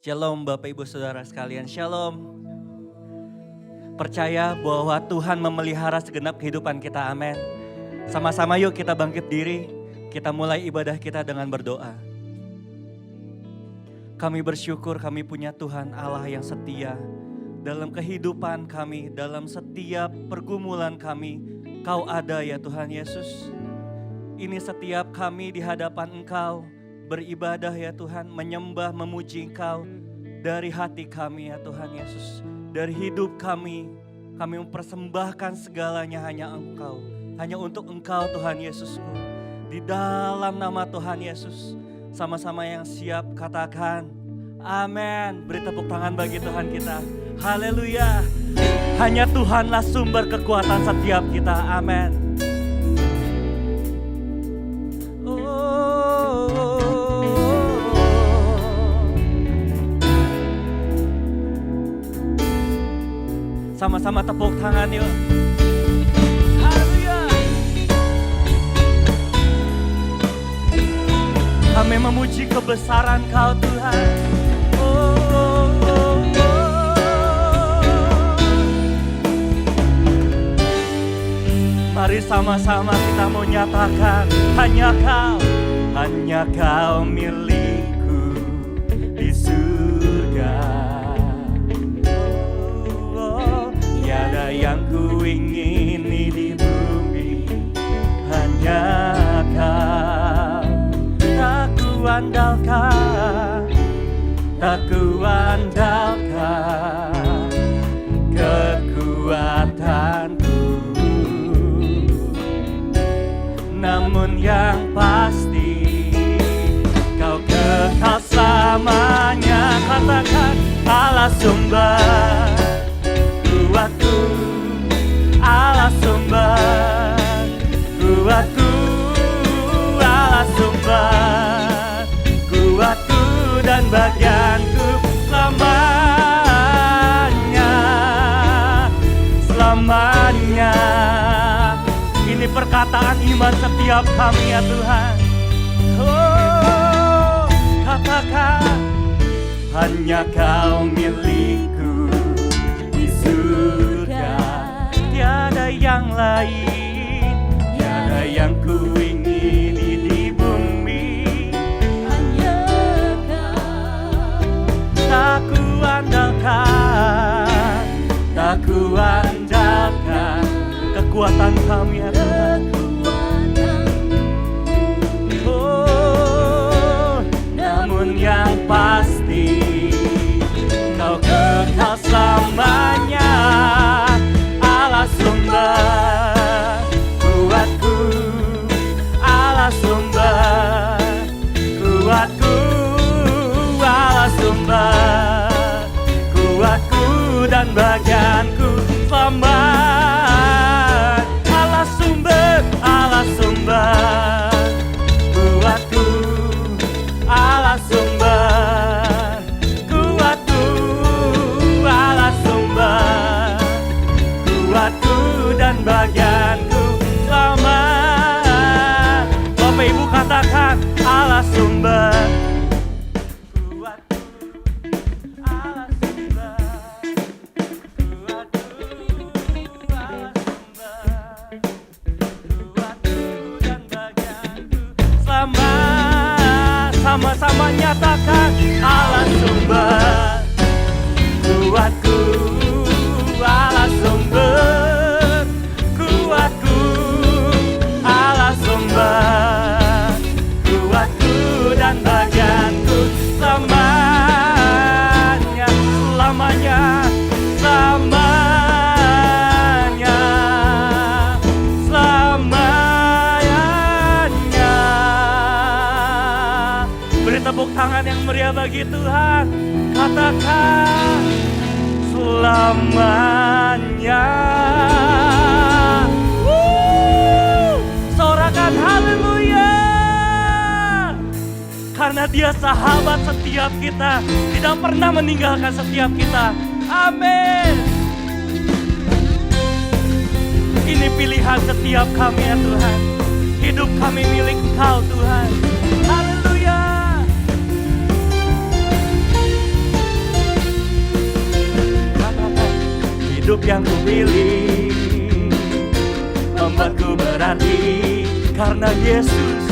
Shalom Bapak Ibu Saudara sekalian, Shalom. Percaya bahwa Tuhan memelihara segenap kehidupan kita, amin. Sama-sama yuk kita bangkit diri, kita mulai ibadah kita dengan berdoa. Kami bersyukur kami punya Tuhan Allah yang setia. Dalam kehidupan kami, dalam setiap pergumulan kami, Kau ada ya Tuhan Yesus. Ini setiap kami di hadapan Engkau, beribadah ya Tuhan, menyembah, memuji Engkau dari hati kami ya Tuhan Yesus. Dari hidup kami mempersembahkan segalanya hanya Engkau. Hanya untuk Engkau Tuhan Yesusku. Di dalam nama Tuhan Yesus, sama-sama yang siap katakan, amin. Beri tepuk tangan bagi Tuhan kita. Haleluya. Hanya Tuhanlah sumber kekuatan setiap kita, amin. Sama-sama tepuk tangan yuk. Haleluya. Kami memuji kebesaran Kau Tuhan. Mari sama-sama kita mau nyatakan, hanya Kau milikku di surga. Tiada yang ku ingini di bumi, hanya Kau. Tak ku andalkan kekuatanku, namun yang pasti Kau kekal selamanya. Katakan, Allah sumber kuatku, Allah sumber kuatku, Allah sumber kuatku dan bagianku selamanya. Ini perkataan iman setiap kami ya Tuhan. Oh, katakan, hanya Kau milikku di surga. Tiada yang lain, tiada yang ku ingini di bumi, hanya Kau. Tak ku andalkan kekuatan kami ya Tuhan. Oh, namun yang pasti Kau kekal selamanya. Allah sumber kuatku, Allah sumber kuatku, Allah sumber kuatku dan bagianku selamat. Allah sumber kuatku, Allah sumber kuatku, Allah sumber kuatku dan bagianku selamat. Bapak Ibu katakan, Allah sumber kuatku, Allah sumber kuatku, Allah sumber kuatku dan bagianku selamat. Sama-sama nyatakan, Allah sumber kuatku, Allah sumber kuatku, Allah sumber kuatku dan bagianku selamanya, selamanya, selamanya, selamanya. Beri tepuk tangan yang meriah bagi Tuhan. Katakan, selamanya. Sorakan haleluya. Karena Dia sahabat setiap kita, tidak pernah meninggalkan setiap kita. Amin. Ini pilihan setiap kami ya Tuhan. Hidup kami milik Kau Tuhan. Haleluya. yang kupilih membuatku berarti karena Yesus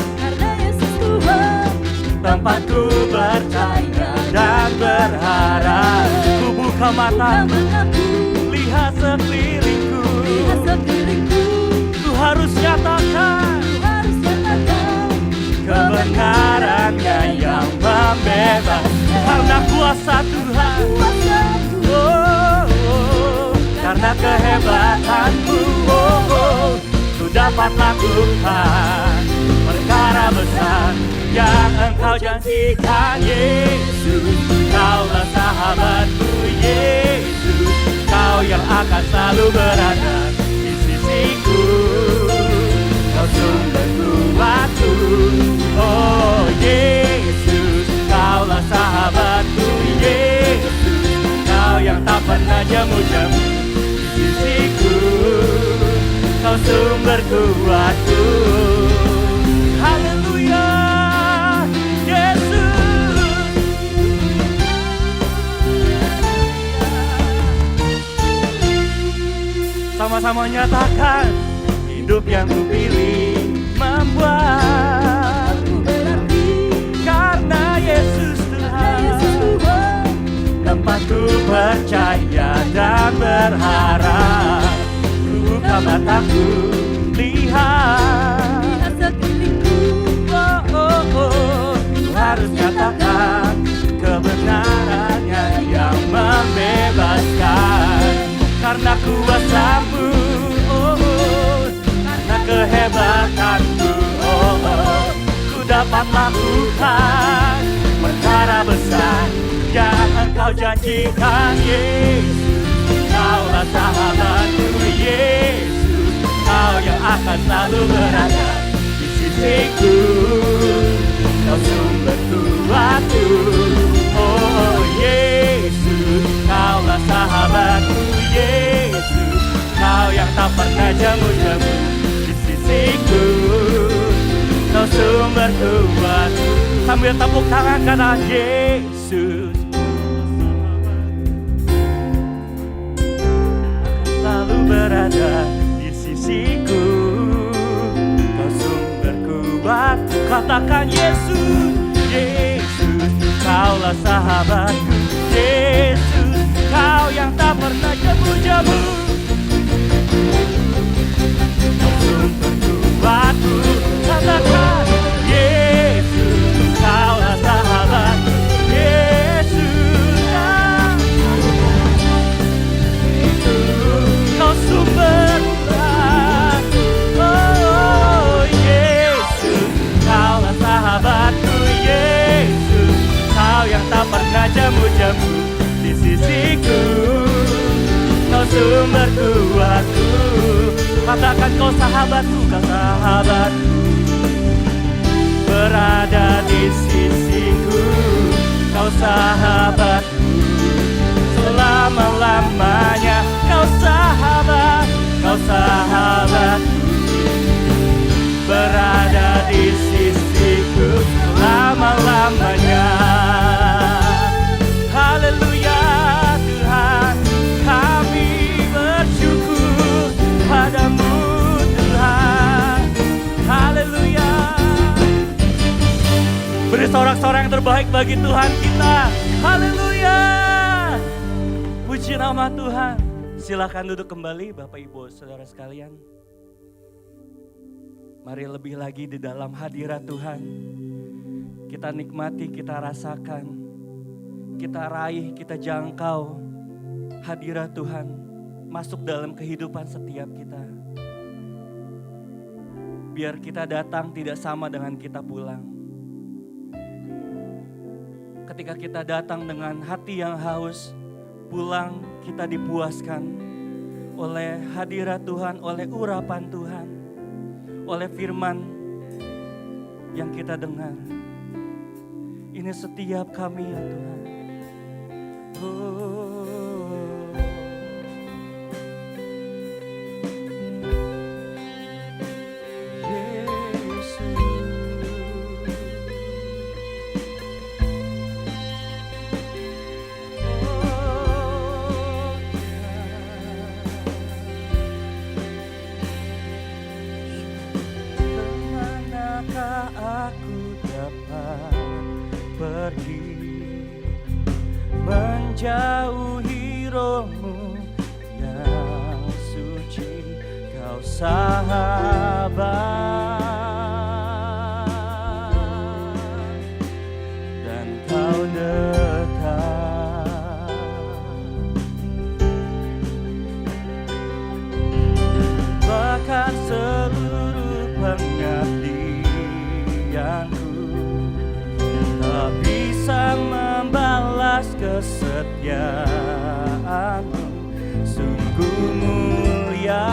Tuhan, tempatku bercahaya dan berharap. Ku buka mataku, lihat sekelilingku, ku harus nyatakan kebenarannya yang membebas karena kuasa Tuhan. Karena kehebatanmu, ku dapat lakukan perkara besar yang Engkau janjikan. Yesus, Kaulah sahabatku. Yesus, Kau yang akan selalu berada di sisiku. Kau sumber kuatku. Oh Yesus, Kaulah sahabatku. Yesus, Kau yang tak pernah jemu-jemu di sisiku. Kau sumber kuatku. Haleluya, Yesus. Sama-sama nyatakan, hidup yang kupilih membuatku berarti karena Yesus Tuhan, tempatku percaya dan berharap. Ku buka mataku, lihat sekelilingku. Ku harus nyatakan kebenarannya yang membebaskan. Karena kuasa-Mu, karena kehebatanmu, ku dapat lakukan perkara besar yang Engkau janjikan. Yesus, Kaulah sahabatku. Yesus, Kau yang akan selalu berada di sisiku. Kau sumber kuatku. Oh Yesus, Kaulah sahabatku. Yesus, Kau yang tak pernah jemu-jemu di sisiku. Kau sumber kuatku. Sambil tepuk tangan kanan, Yesus selalu berada di sisiku. Kau sumber kuatku. Katakan Yesus, Yesus, Kaulah sahabatku. Yesus, Kau yang tak pernah jemu-jemu. Kau sumber kuatku. Katakan Yesus, Kaulah sahabatku. Yesus, Kau sumber kuatku. Oh Yesus, Kaulah sahabatku. Yesus, Kau yang tak pernah jemu-jemu di sisiku. Kau sumber kuatku. Katakan kau sahabatku, kau sahabatku, berada di sisiku. Kau sahabatku selama-lamanya. Kau sahabat, kau sahabatku, berada di sisiku selama-lamanya. Haleluya Tuhan, kami bersyukur padamu Tuhan. Haleluya. Beri sorak-sorai yang terbaik bagi Tuhan kita. Haleluya. Puji nama Tuhan. Silakan duduk kembali Bapak Ibu Saudara sekalian. Mari lebih lagi di dalam hadirat Tuhan. Kita nikmati, kita rasakan, kita raih, kita jangkau hadirat Tuhan masuk dalam kehidupan setiap kita. Biar kita datang tidak sama dengan kita pulang. Ketika kita datang dengan hati yang haus, pulang kita dipuaskan oleh hadirat Tuhan, oleh urapan Tuhan, oleh firman yang kita dengar. Ini setiap kami ya Tuhan. menjauhi rohmu yang suci, kau sahabat dan kau dekat. Bahkan seluruh pengabdianku tak bisa membalas kesetiaanmu, sungguh mulia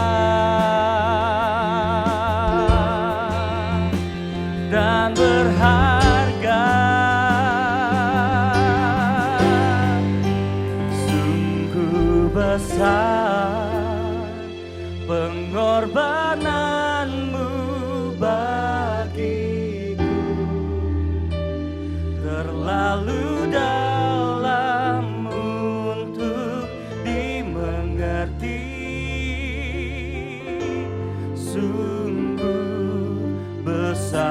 dan berharga, sungguh besar pengorbananmu bagiku, terlalu dalam untuk dimengerti, sungguh besar,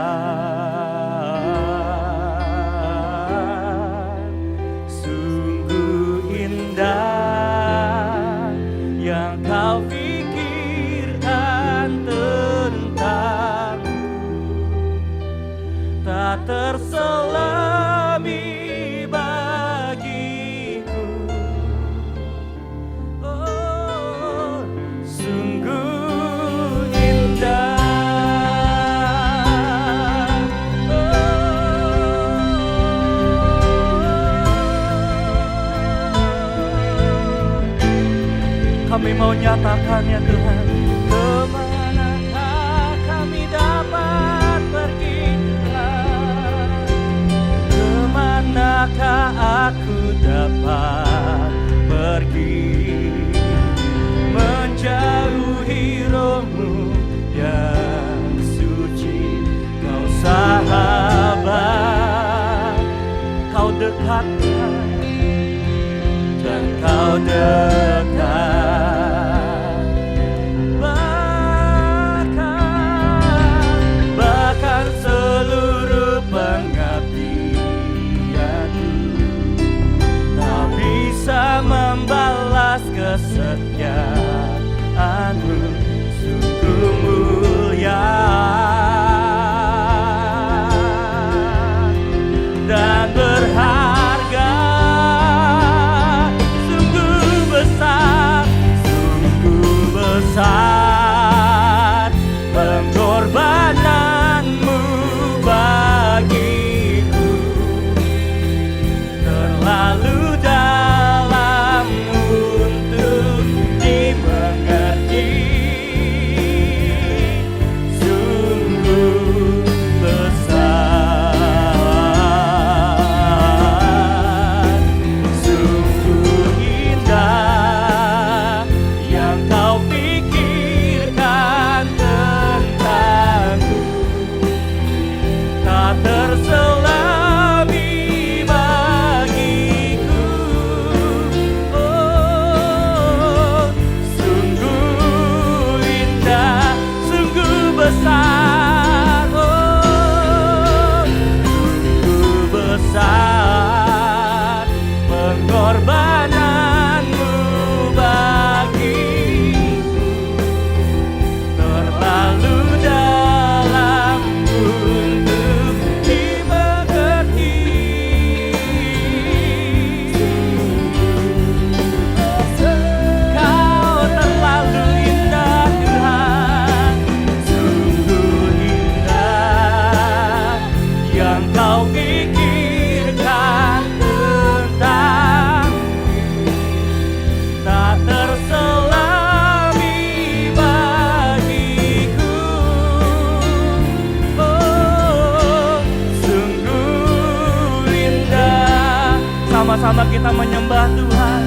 sungguh indah yang kau pikirkan tentangku, tak terselami bagiku. Oh, sungguh indah. Kami mau nyatakannya Tuhan. Kemanakah kami dapat pergi? Kemanakah aku dapat pergi? Menjauhi rohmu yang suci, kau sahabat, kau dekat dan kau dekat. Bahkan seluruh pengabdianku tak bisa membalas kesetiaanmu, sungguh mulia dan berharga, sungguh besar pengorbananmu bagiku, terlalu dalam untuk dimengerti, sungguh besar, sungguh indah yang kau pikirkan tentangku, tak terselami bagiku. Oh, sungguh indah, sungguh besar. Oh, sungguh besar pengorbananmu bagiku, terlalu dalam untuk dimengerti, kau terlalu indah Tuhan, sungguh indah yang kau pikirkan tentang, tak terselami bagiku. Oh, sungguh indah. Sama-sama kita menyembah Tuhan.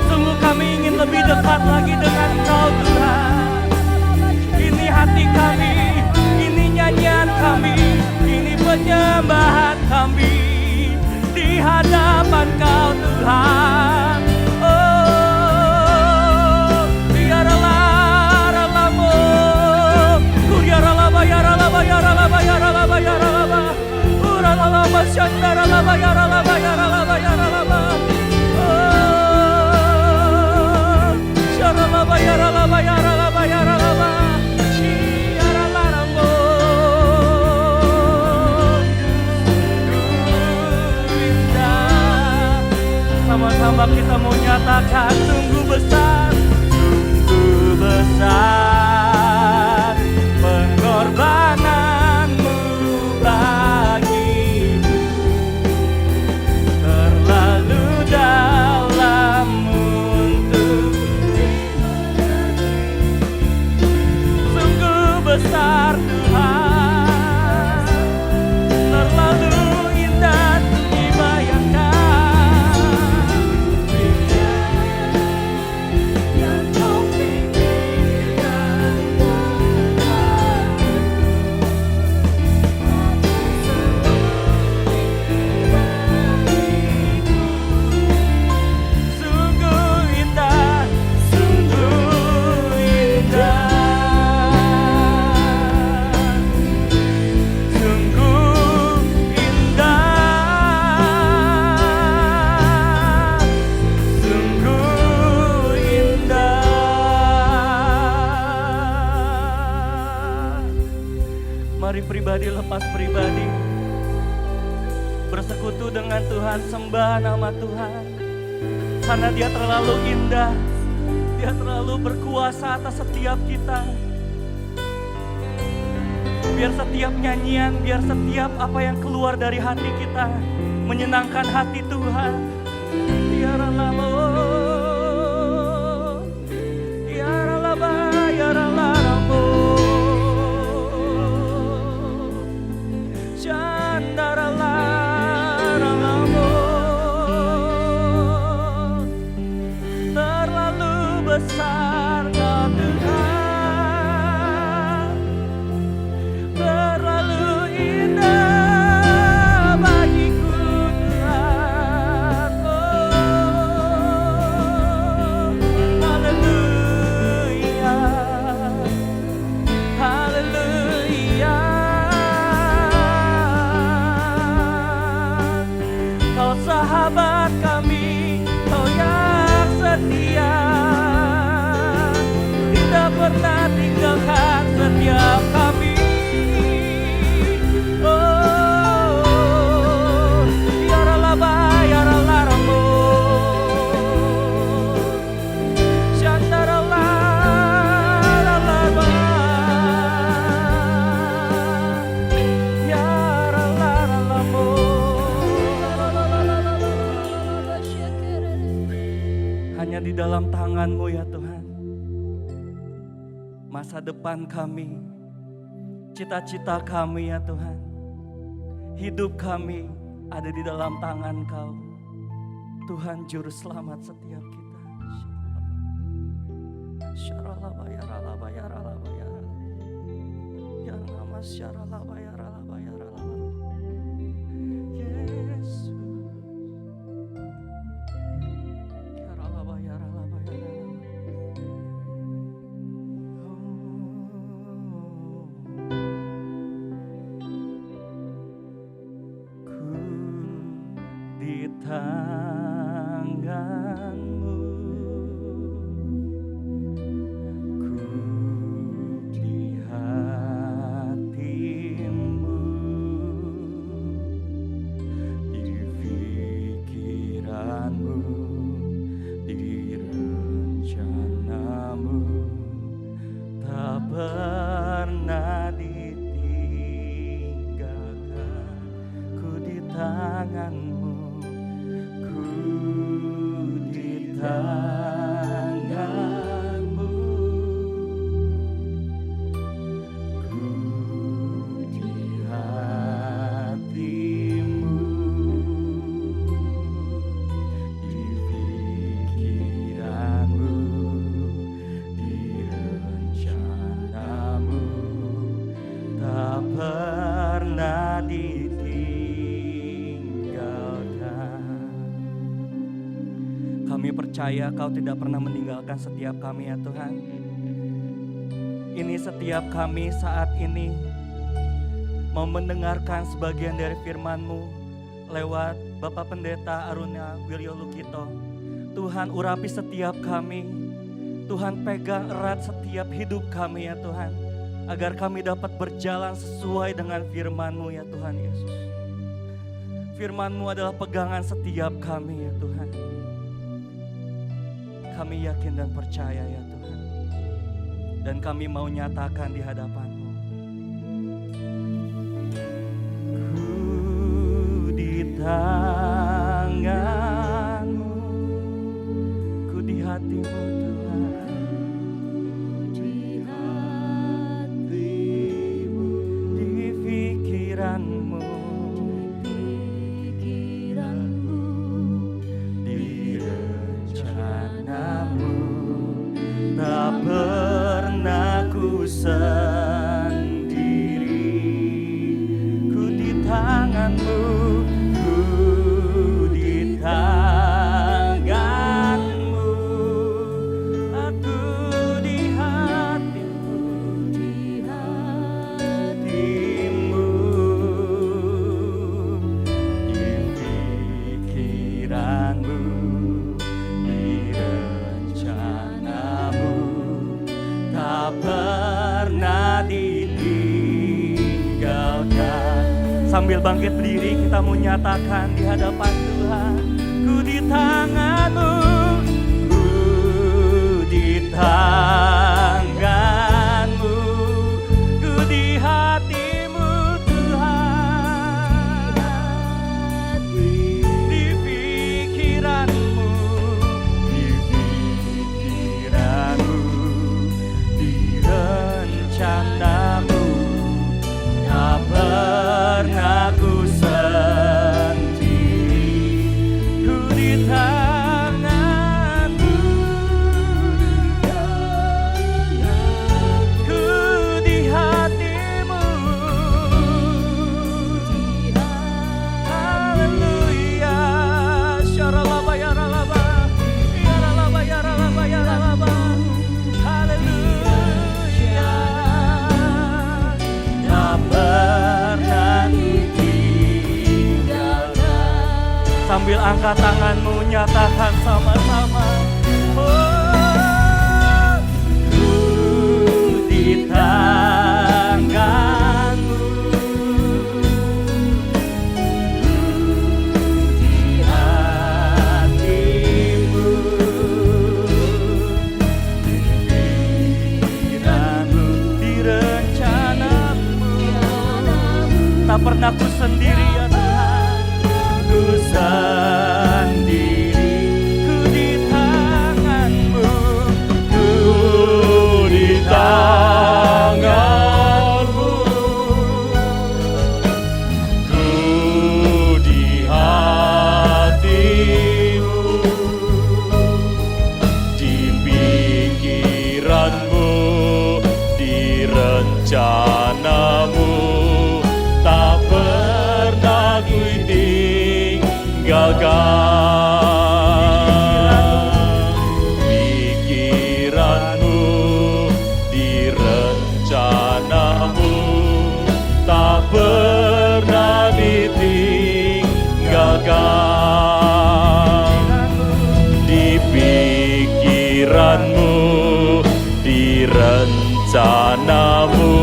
Sungguh kami ingin lebih dekat lagi dengan Engkau Tuhan. Ini hati kami, ini nyanyian kami, ini penyembahan kami di hadapan Kau Tuhan. Oh, biarlah ralamu, biarlah Sama-sama kita mau nyatakan sungguh besar pengorbananmu bagiku, terlalu dalam untuk sungguh besar Tuhan, terlalu indah dibayangkan. Mari pribadi lepas pribadi bersekutu dengan Tuhan, sembah nama Tuhan. Karena Dia terlalu indah, Dia terlalu berkuasa atas setiap kita. Biar setiap nyanyian, biar setiap apa yang keluar dari hati kita menyenangkan hati Tuhan. Biarlah besar Kau Tuhan, terlalu indah bagiku Tuhan. Haleluya, haleluya. Kau sahabat kami, Kau yang setia, pernah tinggalkan setiap kami. Oh, yaralaba, yaralaramu, shandarala, ralaba, yaralaramu. Hanya di dalam tangan-Mu ya Tuhan. Masa depan kami, cita-cita kami ya Tuhan, hidup kami ada di dalam tangan Kau. Tuhan Juru Selamat setiap kita. Syaralaba yaralaba yaralaba yaralaba. Ya nama syaralaba yaralaba yaralaba. Yesus. Yaralaba yaralaba yaralaba. Tangan-Mu, ku di hati-Mu, di pikiran-Mu, di rencana-Mu, tak pernah ditinggalkan. Ku di tangan-Mu, di tangan-Mu, ku di hati-Mu, di pikiran-Mu, di rencana-Mu, tak pernah Kami percaya Kau tidak pernah meninggalkan setiap kami ya Tuhan. Ini setiap kami saat ini mau mendengarkan sebagian dari firman-Mu. lewat Bapak Pendeta Arunia Wiryo Lukito. Tuhan urapi setiap kami, Tuhan pegang erat setiap hidup kami ya Tuhan, agar kami dapat berjalan sesuai dengan firman-Mu ya Tuhan Yesus. Firman-Mu adalah pegangan setiap kami ya Tuhan. Kami yakin dan percaya ya Tuhan, dan kami mau nyatakan di hadapan-Mu. Tangan-Mu, ku di hati-Mu Tuhan, di hati-Mu, di pikiran-Mu, di rencana-Mu, tak pernah ku sendiri, ku di tangan-Mu. Sambil bangkit berdiri, kita mau nyatakan di hadapan Tuhan. Ku di tangan-Mu, ku di tangan-Mu, ku di hati-Mu Tuhan, di pikiran-Mu, di rencana-Mu, tak pernah ku sendiri, ku di tangan-Mu, ku di hati-Mu. Haleluya, syaralaba yaralaba, yaralaba yaralaba yaralaba. Haleluya, tak pernah ditinggalkan. Sambil angkat tanganmu, nyatakan sama-sama. Oh, ku di tangan-Mu, di hati-Mu, di pikiran-Mu, di rencana-Mu. Tak pernah ku sendiri ya Tuhan, ku sendiri, ku di tangan-Mu, ku di tangan-Mu, ku di hati-Mu, di pikiran-Mu, di rencana-Mu, tak pernah ku tinggalkan. Pikiran-Mu, di rencana-Mu, tak pernah ditinggalkan. Di pikiran-Mu, di rencana-Mu,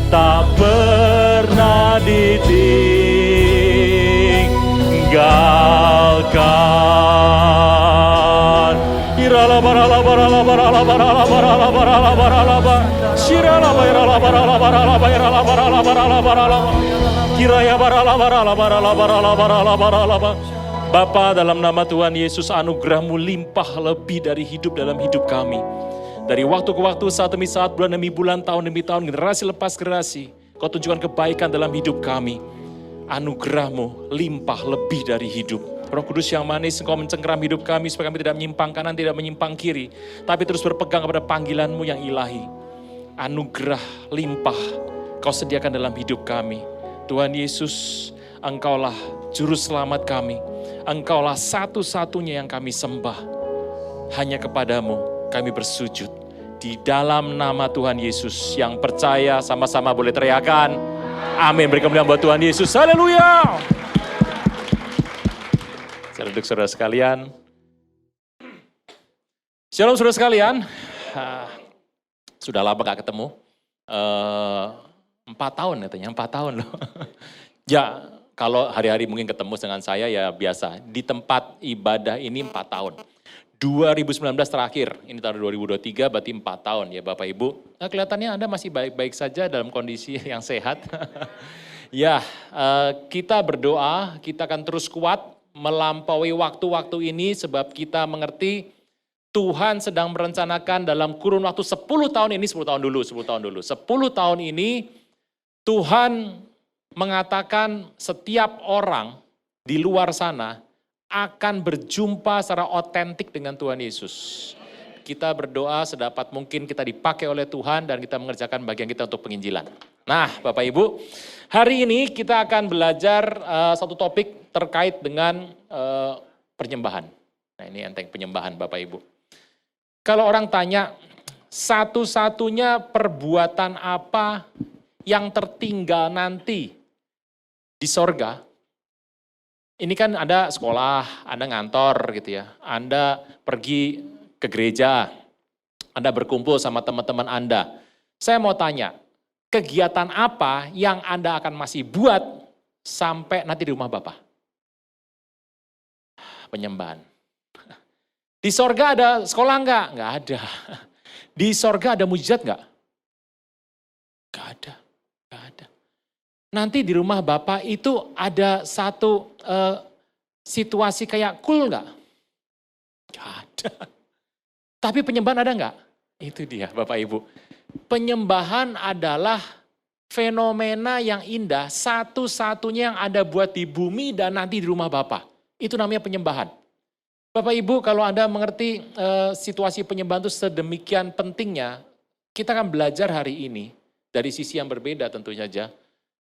tak pernah ditinggalkan. Irala barala barala barala barala barala barala barala shirala barala barala barala barala barala barala barala kiraya barala barala barala barala barala barala. Bapa, dalam nama Tuhan Yesus, anugerah-Mu limpah lebih dari hidup dalam hidup kami. Dari waktu ke waktu, saat demi saat, bulan demi bulan, tahun demi tahun, generasi lepas generasi, Kau tunjukkan kebaikan dalam hidup kami. Anugerah-Mu limpah lebih dari hidup. Roh Kudus yang manis, Engkau mencengkeram hidup kami supaya kami tidak menyimpang kanan, tidak menyimpang kiri, tapi terus berpegang kepada panggilan-Mu yang ilahi. Anugerah limpah Kau sediakan dalam hidup kami. Tuhan Yesus, Engkaulah juru selamat kami. Engkaulah satu-satunya yang kami sembah. Hanya kepadamu kami bersujud. Di dalam nama Tuhan Yesus, yang percaya sama-sama boleh teriakan. Amin. Beri kemuliaan buat Tuhan Yesus. Haleluya. Salam untuk saudara sekalian. Shalom saudara sekalian. Sudah lama gak ketemu. 4 tahun katanya, 4 tahun loh. Ya, kalau hari-hari mungkin ketemu dengan saya ya biasa. Di tempat ibadah ini 4 tahun. 2019 terakhir, ini tahun 2023 berarti 4 tahun ya Bapak Ibu. Nah, kelihatannya Anda masih baik-baik saja dalam kondisi yang sehat. Ya, kita berdoa, kita akan terus kuat melampaui waktu-waktu ini sebab kita mengerti Tuhan sedang merencanakan dalam kurun waktu 10 tahun ini, 10 tahun dulu. 10 tahun ini Tuhan mengatakan setiap orang di luar sana akan berjumpa secara otentik dengan Tuhan Yesus. Kita berdoa sedapat mungkin kita dipakai oleh Tuhan dan kita mengerjakan bagian kita untuk penginjilan. Nah Bapak Ibu, hari ini kita akan belajar satu topik terkait dengan penyembahan. Nah ini enteng penyembahan Bapak Ibu. Kalau orang tanya, satu-satunya perbuatan apa yang tertinggal nanti di sorga? Ini kan Anda sekolah, Anda ngantor gitu ya, Anda pergi ke gereja, Anda berkumpul sama teman-teman Anda. Saya mau tanya, kegiatan apa yang Anda akan masih buat sampai nanti di rumah Bapak? Penyembahan. Di sorga ada sekolah enggak? Enggak ada. Di sorga ada mujizat enggak? Enggak ada. Enggak ada. Nanti di rumah Bapak itu ada satu situasi kayak cool enggak? Enggak ada. Tapi penyembahan ada enggak? Itu dia Bapak Ibu. Penyembahan adalah fenomena yang indah, satu-satunya yang ada buat di bumi dan nanti di rumah Bapak. Itu namanya penyembahan. Bapak Ibu kalau Anda mengerti situasi penyembahan itu sedemikian pentingnya, kita akan belajar hari ini dari sisi yang berbeda tentu saja.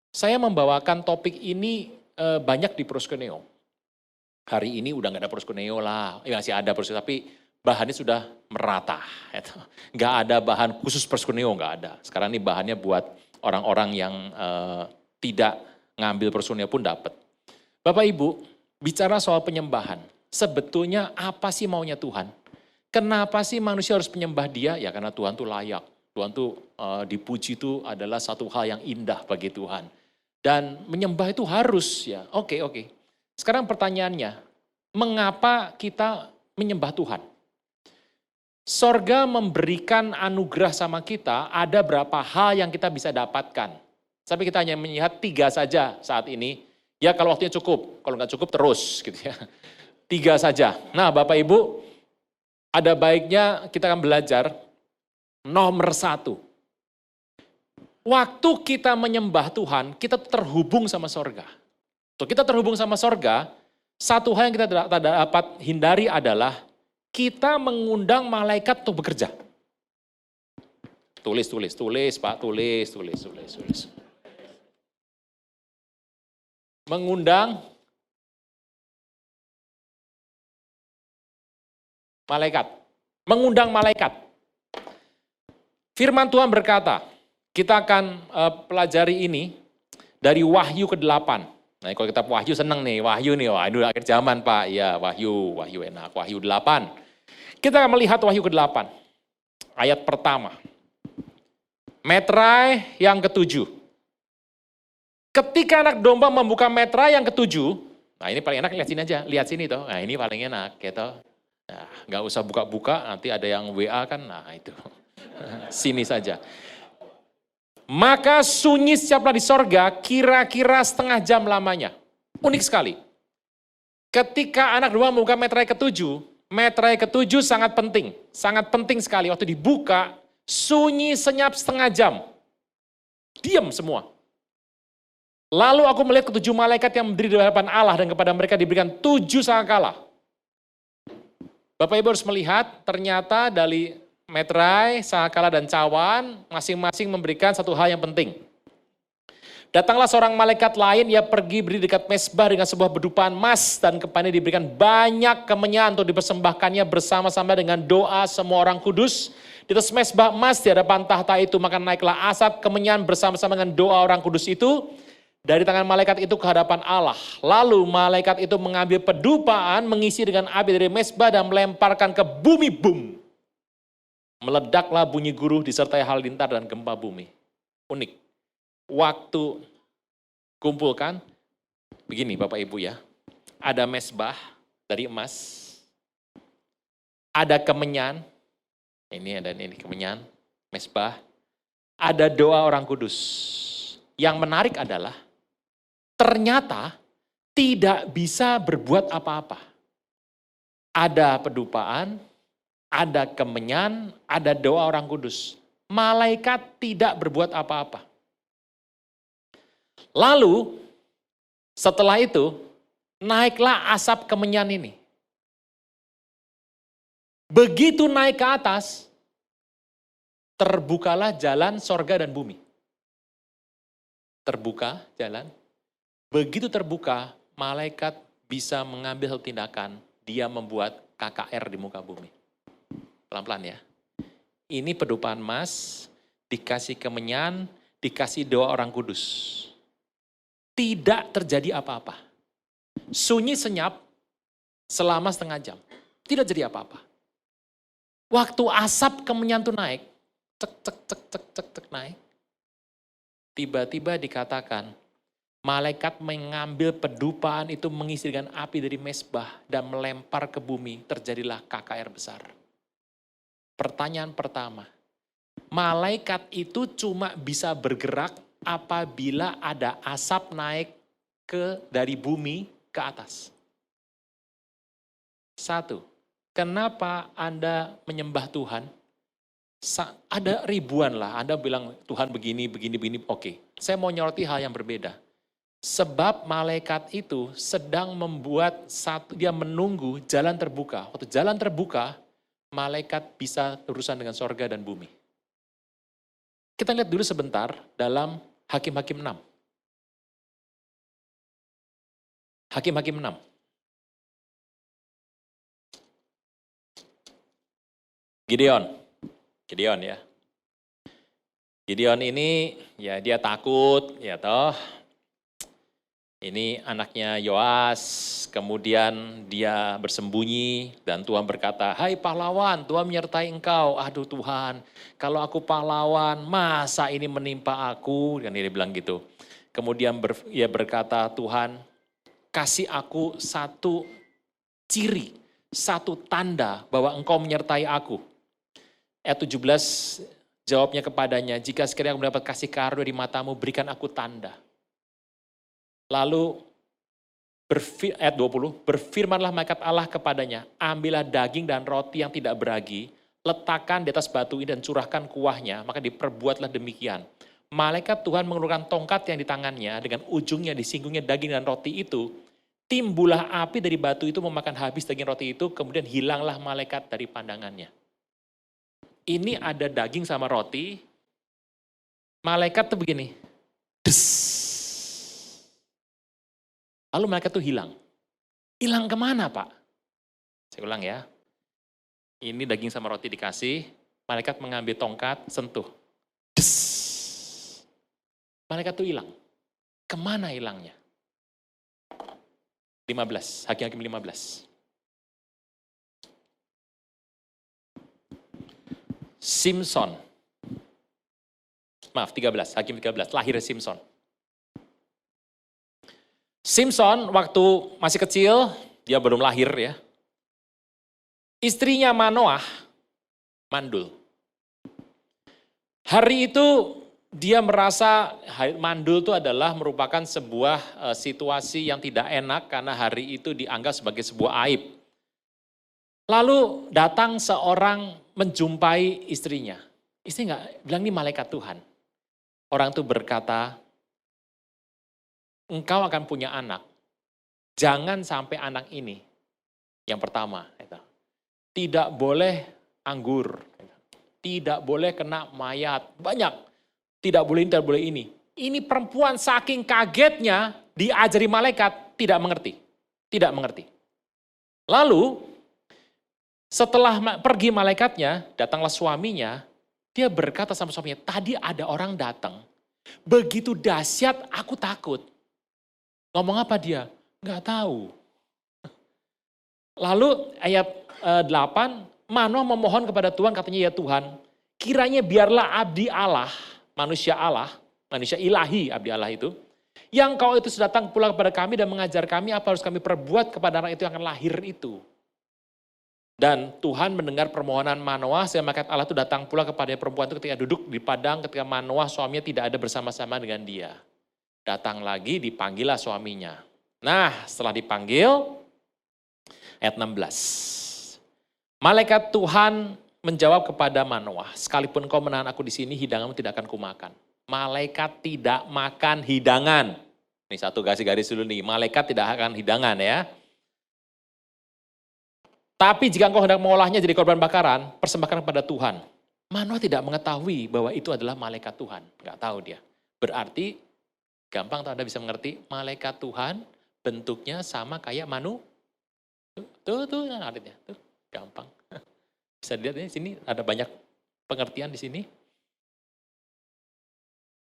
Saya membawakan topik ini banyak di proskuneo. Hari ini udah nggak ada proskuneo lah, masih ada proskuneo, tapi bahannya sudah merata. Nggak ada bahan khusus proskuneo, nggak ada. Sekarang ini bahannya buat orang-orang yang tidak ngambil proskuneo pun dapat. Bapak Ibu, bicara soal penyembahan, sebetulnya apa sih maunya Tuhan? Kenapa sih manusia harus menyembah Dia? Ya karena Tuhan tuh layak. Tuhan tuh dipuji itu adalah satu hal yang indah bagi Tuhan. Dan menyembah itu harus ya. Oke. Sekarang pertanyaannya, mengapa kita menyembah Tuhan? Sorga memberikan anugerah sama kita, ada berapa hal yang kita bisa dapatkan. Tapi kita hanya melihat 3 saja saat ini. Ya kalau waktunya cukup, kalau nggak cukup terus gitu ya. 3 saja. Nah Bapak Ibu, ada baiknya kita akan belajar nomor 1. Waktu kita menyembah Tuhan, kita terhubung sama sorga. Untuk kita terhubung sama sorga, satu hal yang kita tidak dapat hindari adalah kita mengundang malaikat untuk bekerja. Tulis Pak, tulis. Mengundang malaikat. Firman Tuhan berkata, kita akan pelajari ini dari Wahyu ke-8. Nah kalau kita Wahyu seneng nih, Wahyu akhir zaman Pak, ya Wahyu enak, Wahyu 8. Kita akan melihat Wahyu ke-8, ayat pertama. Metrai yang ke-7. Ketika anak domba membuka metrai yang ke-7, nah ini paling enak lihat sini aja, lihat sini toh. Nah ini paling enak gitu. Nah, nggak usah buka-buka, nanti ada yang WA kan, nah itu. Sini saja. Maka sunyi siaplah di sorga, kira-kira setengah jam lamanya. Unik sekali. Ketika anak domba membuka metrai ke-7 sangat penting sekali. Waktu dibuka, sunyi senyap setengah jam. Diam semua. Lalu aku melihat ke-7 malaikat yang berdiri di hadapan Allah dan kepada mereka diberikan 7 sangkakala. Bapak Ibu harus melihat ternyata dari metrai, sangkakala dan cawan masing-masing memberikan satu hal yang penting. Datanglah seorang malaikat lain, ia pergi berdiri dekat mezbah dengan sebuah bedupaan emas dan kepadanya diberikan banyak kemenyan untuk dipersembahkannya bersama-sama dengan doa semua orang kudus. Di atas mezbah emas di hadapan tahta itu maka naiklah asap kemenyan bersama-sama dengan doa orang kudus itu. dari tangan malaikat itu ke hadapan Allah. Lalu malaikat itu mengambil pedupaan, mengisi dengan api dari mezbah dan melemparkan ke bumi. Boom. Meledaklah bunyi guruh disertai halilintar dan gempa bumi. Unik. Waktu kumpulkan, begini Bapak Ibu ya. Ada mezbah dari emas. Ada kemenyan. Ini ada ini kemenyan, mezbah. Ada doa orang kudus. Yang menarik adalah ternyata tidak bisa berbuat apa-apa. Ada pedupaan, ada kemenyan, ada doa orang kudus. Malaikat tidak berbuat apa-apa. Lalu setelah itu naiklah asap kemenyan ini. Begitu naik ke atas, terbukalah jalan sorga dan bumi. Terbuka jalan. Begitu terbuka, malaikat bisa mengambil tindakan, dia membuat KKR di muka bumi. Pelan-pelan ya. Ini pedupaan emas, dikasih kemenyan, dikasih doa orang kudus. Tidak terjadi apa-apa. Sunyi senyap selama setengah jam. Tidak jadi apa-apa. Waktu asap kemenyan itu naik, cek naik. Tiba-tiba dikatakan, malaikat mengambil pedupaan itu mengisi dengan api dari mezbah dan melempar ke bumi, terjadilah KKR besar. Pertanyaan pertama, malaikat itu cuma bisa bergerak apabila ada asap naik dari bumi ke atas. Satu, kenapa Anda menyembah Tuhan? Ada ribuan lah, Anda bilang Tuhan begini, oke. Saya mau nyoroti hal yang berbeda. Sebab malaikat itu sedang membuat dia menunggu jalan terbuka. Waktu jalan terbuka, malaikat bisa urusan dengan sorga dan bumi. Kita lihat dulu sebentar dalam Hakim-Hakim 6. Hakim-Hakim 6. Gideon ya. Gideon ini ya dia takut ya toh. Ini anaknya Yoas, kemudian dia bersembunyi dan Tuhan berkata, "Hai pahlawan, Tuhan menyertai engkau." "Aduh Tuhan, kalau aku pahlawan, masa ini menimpa aku?" Dan dia bilang gitu. Kemudian ia berkata, "Tuhan, kasih aku satu ciri, satu tanda bahwa engkau menyertai aku." Ayat 17 jawabnya kepadanya, "Jika sekiranya aku mendapat kasih karunia di matamu, berikan aku tanda." Lalu ayat 20, berfirmanlah malaikat Allah kepadanya, "Ambillah daging dan roti yang tidak beragi, letakkan di atas batu ini dan curahkan kuahnya." Maka diperbuatlah demikian. Malaikat Tuhan mengeluarkan tongkat yang di tangannya, dengan ujungnya disinggungnya daging dan roti itu. Timbullah api dari batu itu memakan habis daging roti itu, kemudian hilanglah malaikat dari pandangannya. Ini ada daging sama roti, malaikat tuh begini. Des. Lalu malaikat tuh hilang. Hilang kemana Pak? Saya ulang ya. Ini daging sama roti dikasih, malaikat mengambil tongkat, sentuh. Des. Malaikat tuh hilang. Kemana hilangnya? 15, Hakim-Hakim 15. Simpson. Maaf, 13, Hakim 13, lahir Simpson. Simpson waktu masih kecil, dia belum lahir ya. Istrinya Manoah mandul. Hari itu dia merasa mandul itu adalah merupakan sebuah situasi yang tidak enak karena hari itu dianggap sebagai sebuah aib. Lalu datang seorang menjumpai istrinya. Istri nggak bilang ini malaikat Tuhan. Orang itu berkata, "Engkau akan punya anak. Jangan sampai anak ini yang pertama. Tidak boleh anggur. Tidak boleh kena mayat. Banyak. Tidak boleh ini, tidak boleh ini." Ini perempuan saking kagetnya diajari malaikat tidak mengerti. Tidak mengerti. Lalu setelah pergi malaikatnya, datanglah suaminya, dia berkata sama suaminya, "Tadi ada orang datang, begitu dahsyat aku takut. Ngomong apa dia? Nggak tahu. Lalu ayat 8, Manoah memohon kepada Tuhan, katanya, ya Tuhan, kiranya biarlah abdi Allah, manusia ilahi abdi Allah itu, yang kau itu datang pula kepada kami dan mengajar kami apa harus kami perbuat kepada anak itu yang akan lahir itu. Dan Tuhan mendengar permohonan Manoah, sehingga malaikat Allah itu datang pula kepada perempuan itu ketika duduk di padang, ketika Manoah suaminya tidak ada bersama-sama dengan dia. Datang lagi, dipanggillah suaminya. Nah, setelah dipanggil, ayat 16. Malaikat Tuhan menjawab kepada Manoah, sekalipun kau menahan aku di sini, hidanganmu tidak akan kumakan. Malaikat tidak makan hidangan. Ini satu garis-garis dulu nih, malaikat tidak akan hidangan ya. Tapi jika engkau hendak mengolahnya jadi korban bakaran, persembahkan kepada Tuhan. Manoah tidak mengetahui bahwa itu adalah malaikat Tuhan. Nggak tahu dia. Berarti, gampang tuh Anda bisa mengerti, malaikat Tuhan bentuknya sama kayak Tuh artinya, tuh gampang. Bisa dilihat di sini ada banyak pengertian di sini.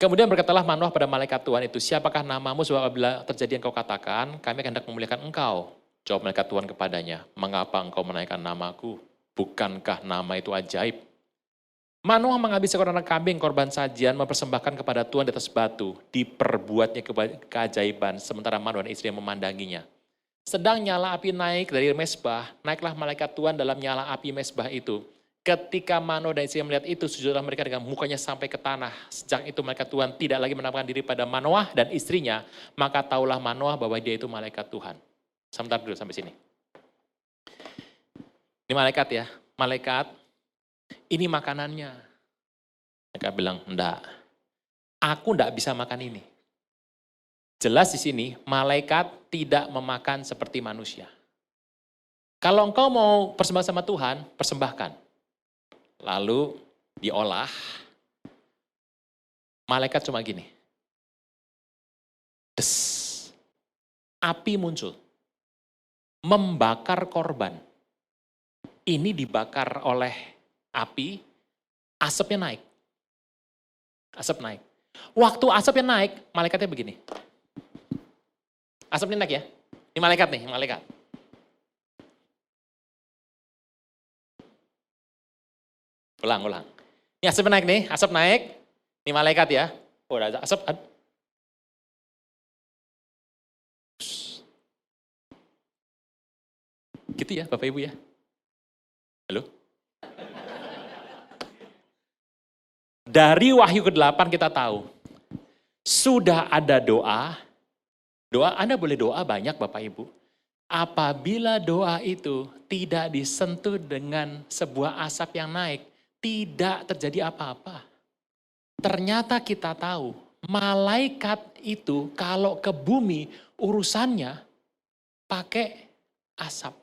Kemudian berkatalah Manoah pada malaikat Tuhan itu, siapakah namamu sebab apabila terjadi yang kau katakan, kami akan hendak memuliakan engkau. Jawab malaikat Tuhan kepadanya, mengapa engkau menaikkan namaku? Bukankah nama itu ajaib? Manoah mengambil seekor anak kambing korban sajian mempersembahkan kepada Tuhan di atas batu. Diperbuatnya keajaiban sementara Manoah dan istrinya memandanginya. Sedang nyala api naik dari mezbah, naiklah malaikat Tuhan dalam nyala api mezbah itu. Ketika Manoah dan istrinya melihat itu, sujudlah mereka dengan mukanya sampai ke tanah. Sejak itu malaikat Tuhan tidak lagi menampakkan diri pada Manoah dan istrinya, maka taulah Manoah bahwa dia itu malaikat Tuhan. Sebentar dulu sampai sini. Ini malaikat ya, malaikat, ini makanannya. Mereka bilang, enggak, aku enggak bisa makan ini. Jelas di sini, malaikat tidak memakan seperti manusia. Kalau engkau mau persembahkan sama Tuhan, persembahkan. Lalu diolah, malaikat cuma gini. Des, api muncul. Membakar korban. Ini dibakar oleh api, asapnya naik. Asap naik. Waktu asapnya naik, malaikatnya begini. Asapnya naik ya. Ini malaikat nih, malaikat. Ulang. Ini asap naik nih, asap naik. Ini malaikat ya. Oh, ada asap. Gitu ya Bapak Ibu ya. Halo? Dari Wahyu ke-8 kita tahu. Sudah ada doa. Doa, Anda boleh doa banyak Bapak Ibu. Apabila doa itu tidak disentuh dengan sebuah asap yang naik, tidak terjadi apa-apa. Ternyata kita tahu, malaikat itu kalau ke bumi urusannya pakai asap.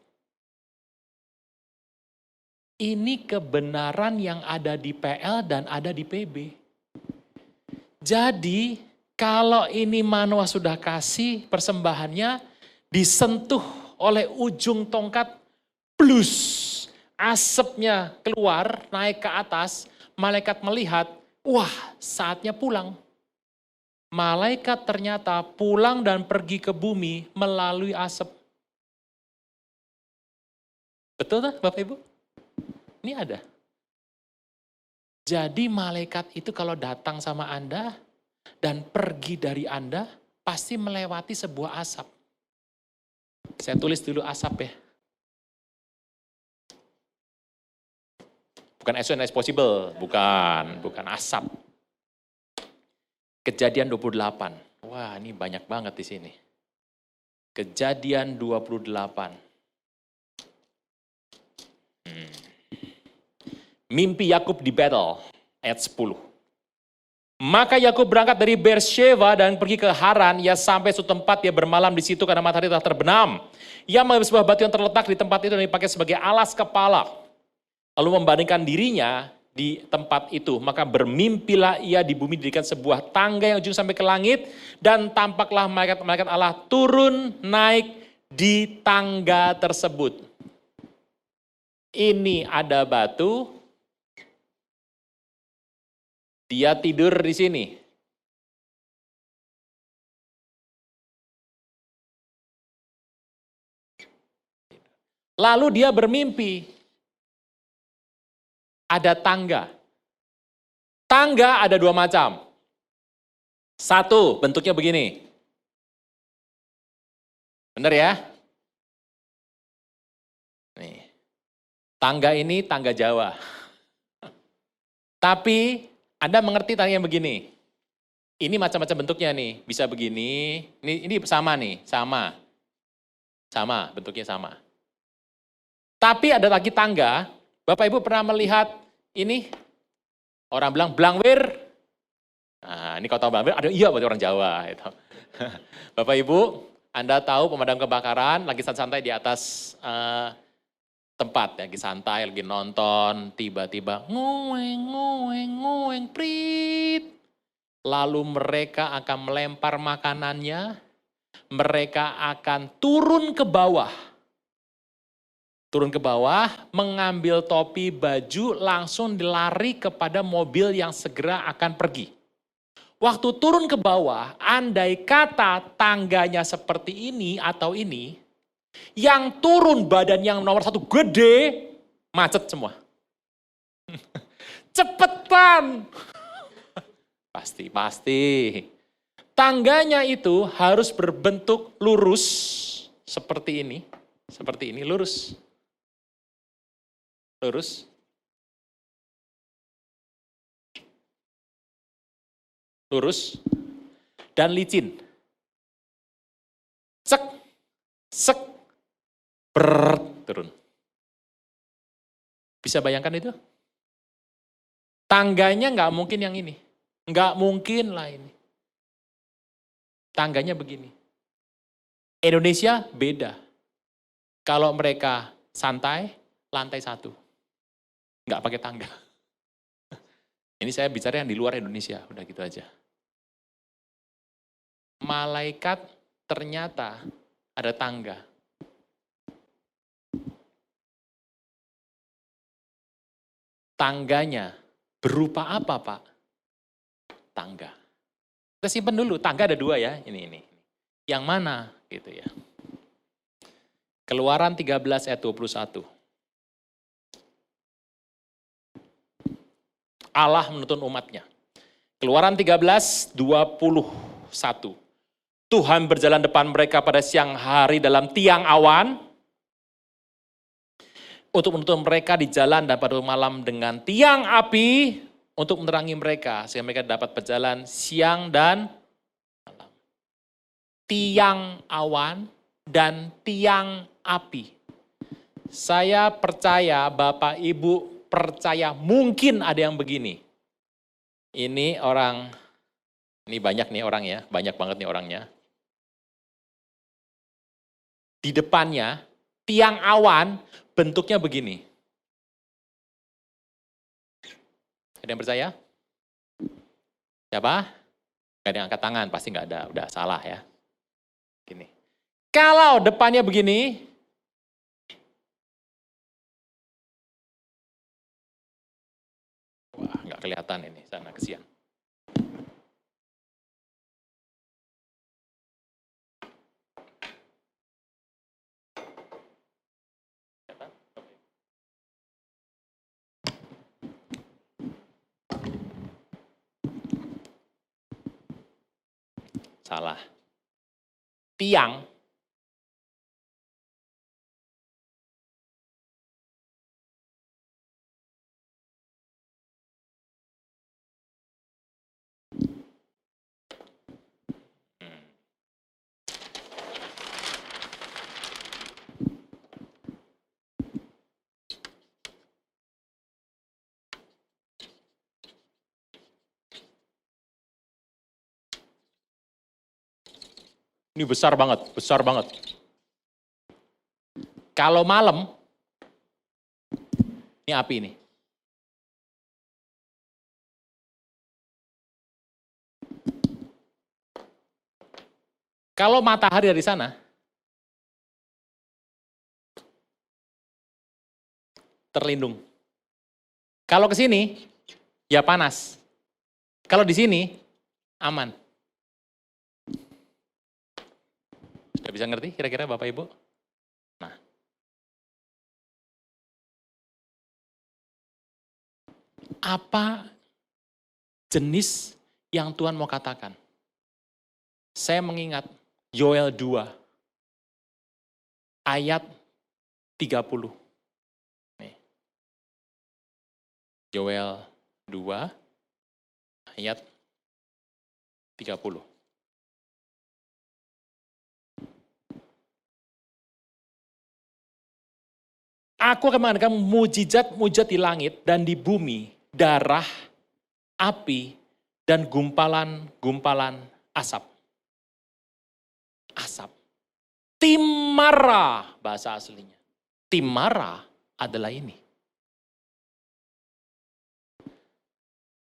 Ini kebenaran yang ada di PL dan ada di PB. Jadi, kalau ini Manoah sudah kasih persembahannya, disentuh oleh ujung tongkat, plus asapnya keluar, naik ke atas, malaikat melihat, wah saatnya pulang. Malaikat ternyata pulang dan pergi ke bumi melalui asap. Betul tak Bapak Ibu? Ini ada. Jadi malaikat itu kalau datang sama Anda dan pergi dari Anda, pasti melewati sebuah asap. Saya tulis dulu asap ya. Bukan as soon as possible, bukan asap. Kejadian 28. Wah, ini banyak banget di sini. Kejadian 28. Mimpi Yakub di Betel, ayat 10. Maka Yakub berangkat dari Beersheba dan pergi ke Haran, ia sampai suatu tempat, ia bermalam di situ karena matahari telah terbenam. Ia mengambil sebuah batu yang terletak di tempat itu dan dipakai sebagai alas kepala. Lalu membandingkan dirinya di tempat itu, maka bermimpilah ia di bumi didirikan sebuah tangga yang ujung sampai ke langit, dan tampaklah malaikat-malaikat Allah turun naik di tangga tersebut. Ini ada batu, dia tidur di sini. Lalu dia bermimpi. Ada tangga. Tangga ada dua macam. Satu, bentuknya begini. Benar ya? Nih. Tangga ini tangga Jawa. Tapi Anda mengerti tanya yang begini. Ini macam-macam bentuknya nih. Bisa begini. Ini sama nih, sama. Sama, bentuknya sama. Tapi ada lagi tangga. Bapak Ibu pernah melihat ini? Orang bilang blangwir. Nah, ini kalau tahu blangwir, ada iya buat orang Jawa. Gitu. Bapak Ibu, Anda tahu pemadam kebakaran lagi santai-santai di atas tempat, lagi santai, lagi nonton, tiba-tiba ngueng, prit. Lalu mereka akan melempar makanannya, mereka akan turun ke bawah. Turun ke bawah, mengambil topi, baju, langsung dilari kepada mobil yang segera akan pergi. Waktu turun ke bawah, andai kata tangganya seperti ini atau ini, yang turun badan yang nomor satu gede, macet semua. Cepetan. Pasti. Tangganya itu harus berbentuk lurus, seperti ini, lurus. Lurus. Lurus. Dan licin. Sek, turun. Bisa bayangkan itu? Tangganya nggak mungkin yang ini. Nggak mungkin lah ini. Tangganya begini. Indonesia beda. Kalau mereka santai, lantai 1. Nggak pakai tangga. Ini saya bicara yang di luar Indonesia, udah gitu aja. Malaikat ternyata ada tangga. Tangganya berupa apa, Pak? Tangga. Kita simpen dulu, tangga ada 2 ya, ini. Yang mana? Gitu ya. Keluaran 13 ayat 21. Allah menuntun umatnya. Keluaran 13, 21. Tuhan berjalan depan mereka pada siang hari dalam tiang awan, untuk menuntun mereka di jalan dan pada malam dengan tiang api, untuk menerangi mereka, sehingga mereka dapat berjalan siang dan malam. Tiang awan dan tiang api. Saya percaya Bapak Ibu percaya mungkin ada yang begini. Ini orang, ini banyak nih orang ya, banyak banget nih orangnya. Di depannya, tiang awan bentuknya begini. Ada yang percaya? Siapa? Gak ada yang angkat tangan, pasti gak ada, udah salah ya. Gini. Kalau depannya begini, wah gak kelihatan ini, sana kesian. Salah. Tiang. Ini besar banget, besar banget. Kalau malam, ini api ini. Kalau matahari dari sana, terlindung. Kalau ke sini, ya panas. Kalau di sini, aman. Sudah bisa ngerti kira-kira Bapak Ibu? Nah, Apa jenis yang Tuhan mau katakan? Saya mengingat Yoel 2 ayat 30. Nih. Yoel 2 ayat 30. Aku akan mengadakan mujizat-mujizat di langit dan di bumi, darah, api, dan gumpalan-gumpalan asap. Asap. Timara bahasa aslinya. Timara adalah ini.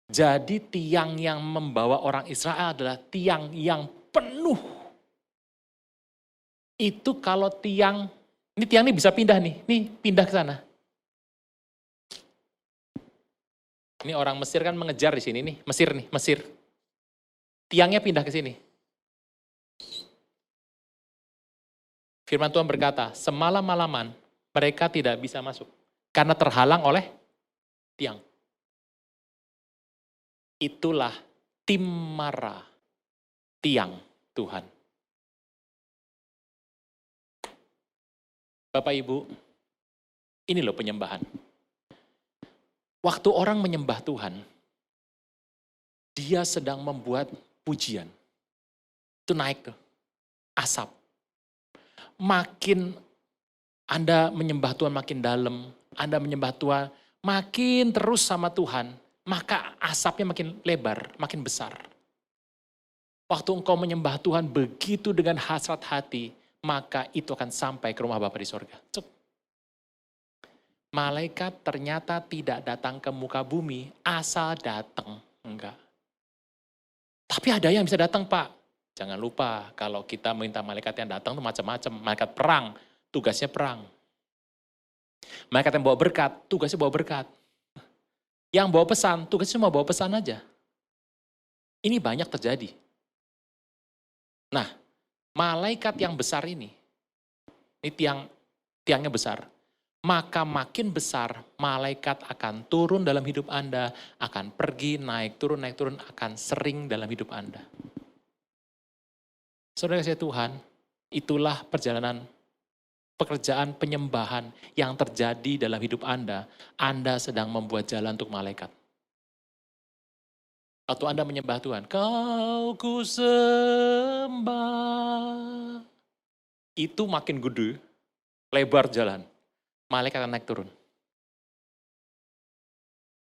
Jadi tiang yang membawa orang Israel adalah tiang yang penuh. Itu kalau tiang ini bisa pindah nih pindah ke sana. Ini orang Mesir kan mengejar di sini nih, Mesir. Tiangnya pindah ke sini. Firman Tuhan berkata, semalam-malaman mereka tidak bisa masuk karena terhalang oleh tiang. Itulah timara, tiang Tuhan. Bapak Ibu, ini loh penyembahan. Waktu orang menyembah Tuhan, dia sedang membuat pujian. Itu naik tuh, asap. Makin Anda menyembah Tuhan makin dalam, Anda menyembah Tuhan makin terus sama Tuhan, maka asapnya makin lebar, makin besar. Waktu engkau menyembah Tuhan begitu dengan hasrat hati, maka itu akan sampai ke rumah Bapa di sorga. Malaikat ternyata tidak datang ke muka bumi, asal datang. Enggak. Tapi ada yang bisa datang, Pak. Jangan lupa, kalau kita minta malaikat yang datang itu macam-macam. Malaikat perang, tugasnya perang. Malaikat yang bawa berkat, tugasnya bawa berkat. Yang bawa pesan, tugasnya cuma bawa pesan aja. Ini banyak terjadi. Nah, malaikat yang besar ini tiangnya besar, maka makin besar malaikat akan turun dalam hidup Anda, akan pergi, naik turun, akan sering dalam hidup Anda. Saudara kasih Tuhan, itulah pekerjaan penyembahan yang terjadi dalam hidup Anda. Anda sedang membuat jalan untuk malaikat. Waktu Anda menyembah Tuhan, kau ku sembah. Itu makin gede, lebar jalan. Malaikat akan naik turun.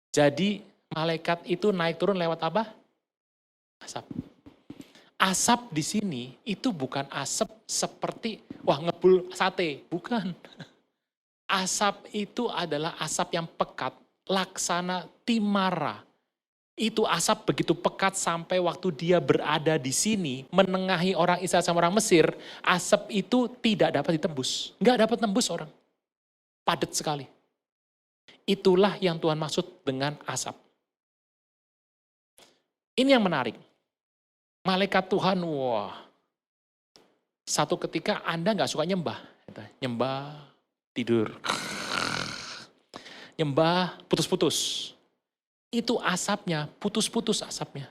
Jadi malaikat itu naik turun lewat apa? Asap. Asap di sini itu bukan asap seperti, ngebul sate. Bukan. Asap itu adalah asap yang pekat, laksana timara. Itu asap begitu pekat sampai waktu dia berada di sini, menengahi orang Israel sama orang Mesir, asap itu tidak dapat ditembus. Nggak dapat tembus orang. Padat sekali. Itulah yang Tuhan maksud dengan asap. Ini yang menarik. Malaikat Tuhan, satu ketika Anda nggak suka nyembah. Nyembah, tidur. Nyembah, putus-putus. Itu asapnya, putus-putus asapnya.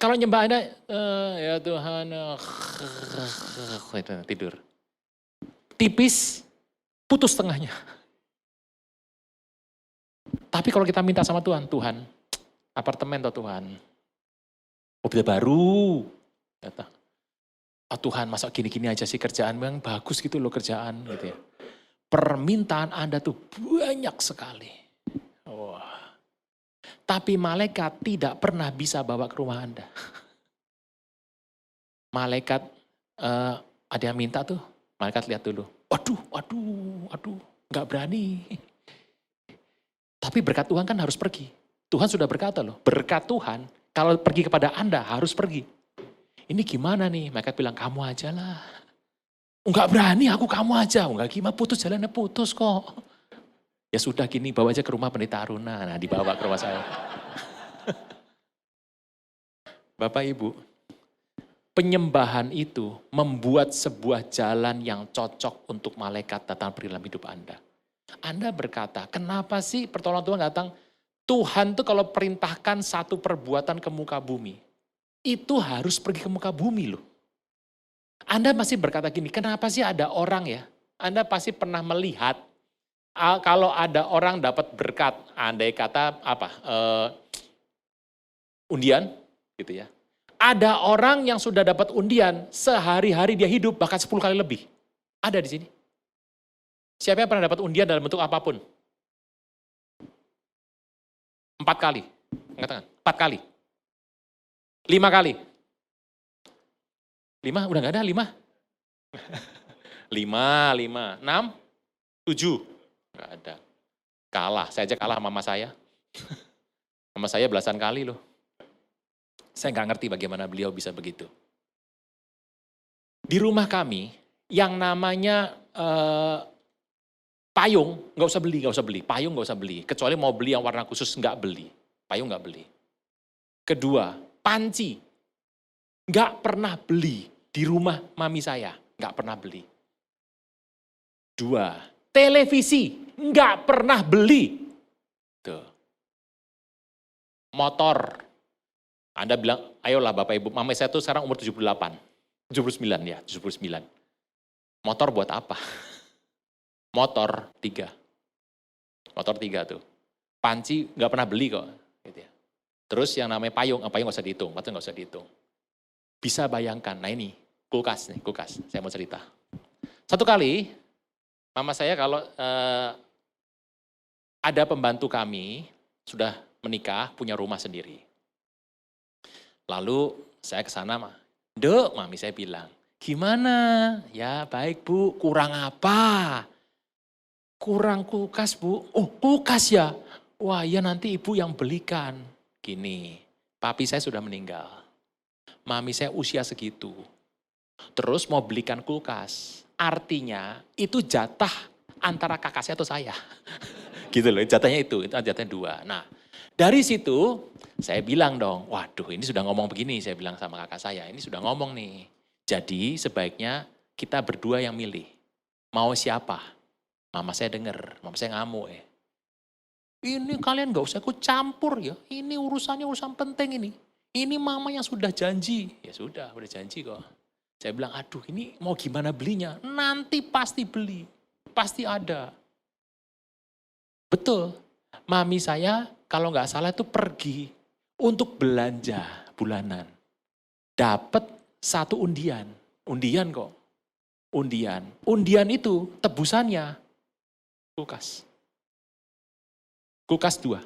Kalau nyembah Anda, ya Tuhan, tidur. Tipis, putus tengahnya. Tapi kalau kita minta sama Tuhan, Tuhan, apartemen toh Tuhan, mobil baru, kata, Tuhan masa gini-gini aja sih kerjaan, memang bagus gitu loh kerjaan, gitu ya. Permintaan Anda tuh banyak sekali. Tapi malaikat tidak pernah bisa bawa ke rumah Anda. Malaikat, ada yang minta tuh, malaikat lihat dulu. Waduh, gak berani. Tapi berkat Tuhan kan harus pergi. Tuhan sudah berkata loh, berkat Tuhan kalau pergi kepada Anda harus pergi. Ini gimana nih? Malaikat bilang, kamu aja lah. Enggak berani aku, kamu aja. Enggak gimana, putus jalannya putus kok. Ya sudah gini, bawa aja ke rumah pendeta Aruna. Nah dibawa ke rumah saya. Bapak Ibu, penyembahan itu membuat sebuah jalan yang cocok untuk malaikat datang dalam hidup Anda. Anda berkata, kenapa sih pertolongan Tuhan datang? Tuhan tuh kalau perintahkan satu perbuatan ke muka bumi, itu harus pergi ke muka bumi loh. Anda masih berkata gini, kenapa sih ada orang ya? Anda pasti pernah melihat kalau ada orang dapat berkat, andai kata apa, undian gitu ya. Ada orang yang sudah dapat undian, sehari-hari dia hidup bahkan 10 kali lebih. Ada di sini. Siapa yang pernah dapat undian dalam bentuk apapun? 4 kali. Angkat tangan. 4 kali. 5 kali. 5, udah gak ada 5. 5, 6, 7. Gak ada. Kalah, saya aja kalah sama mama saya. Mama saya belasan kali loh. Saya nggak ngerti bagaimana beliau bisa begitu. Di rumah kami, yang namanya payung, nggak usah beli. Payung nggak usah beli. Kecuali mau beli yang warna khusus, nggak beli. Payung nggak beli. Kedua, panci. Nggak pernah beli di rumah mami saya. Nggak pernah beli. Dua, televisi. Nggak pernah beli. Tuh. Motor. Anda bilang, ayolah Bapak Ibu, mami saya tuh sekarang umur 78. 79 ya, 79. Motor buat apa? Motor 3. Motor 3 tuh. Panci nggak pernah beli kok. Gitu ya. Terus yang namanya payung nggak usah dihitung, nggak usah dihitung. Bisa bayangkan, nah ini kulkas, saya mau cerita. Satu kali, mama saya kalau ada pembantu kami, sudah menikah, punya rumah sendiri. Lalu saya ke sana, Dek, mami saya bilang, gimana? Ya baik Bu, kurang apa? Kurang kulkas Bu. Oh kulkas ya? Wah ya nanti ibu yang belikan. Gini, papi saya sudah meninggal. Mami saya usia segitu. Terus mau belikan kulkas. Artinya itu jatah antara kakak saya atau saya. Gitu loh, jatahnya itu jatahnya 2. Nah dari situ saya bilang dong, waduh ini sudah ngomong begini, saya bilang sama kakak saya, ini sudah ngomong nih. Jadi sebaiknya kita berdua yang milih. Mau siapa? Mama saya dengar, mama saya ngamuk ya. Ini kalian gak usah ikut campur ya, ini urusannya urusan penting ini. Ini mama yang sudah janji. Ya sudah, udah janji kok. Saya bilang, aduh ini mau gimana belinya? Nanti pasti beli, pasti ada. Betul, mami saya kalau nggak salah itu pergi untuk belanja bulanan. Dapat 1 undian. Undian kok. Undian itu tebusannya kulkas. Kulkas 2.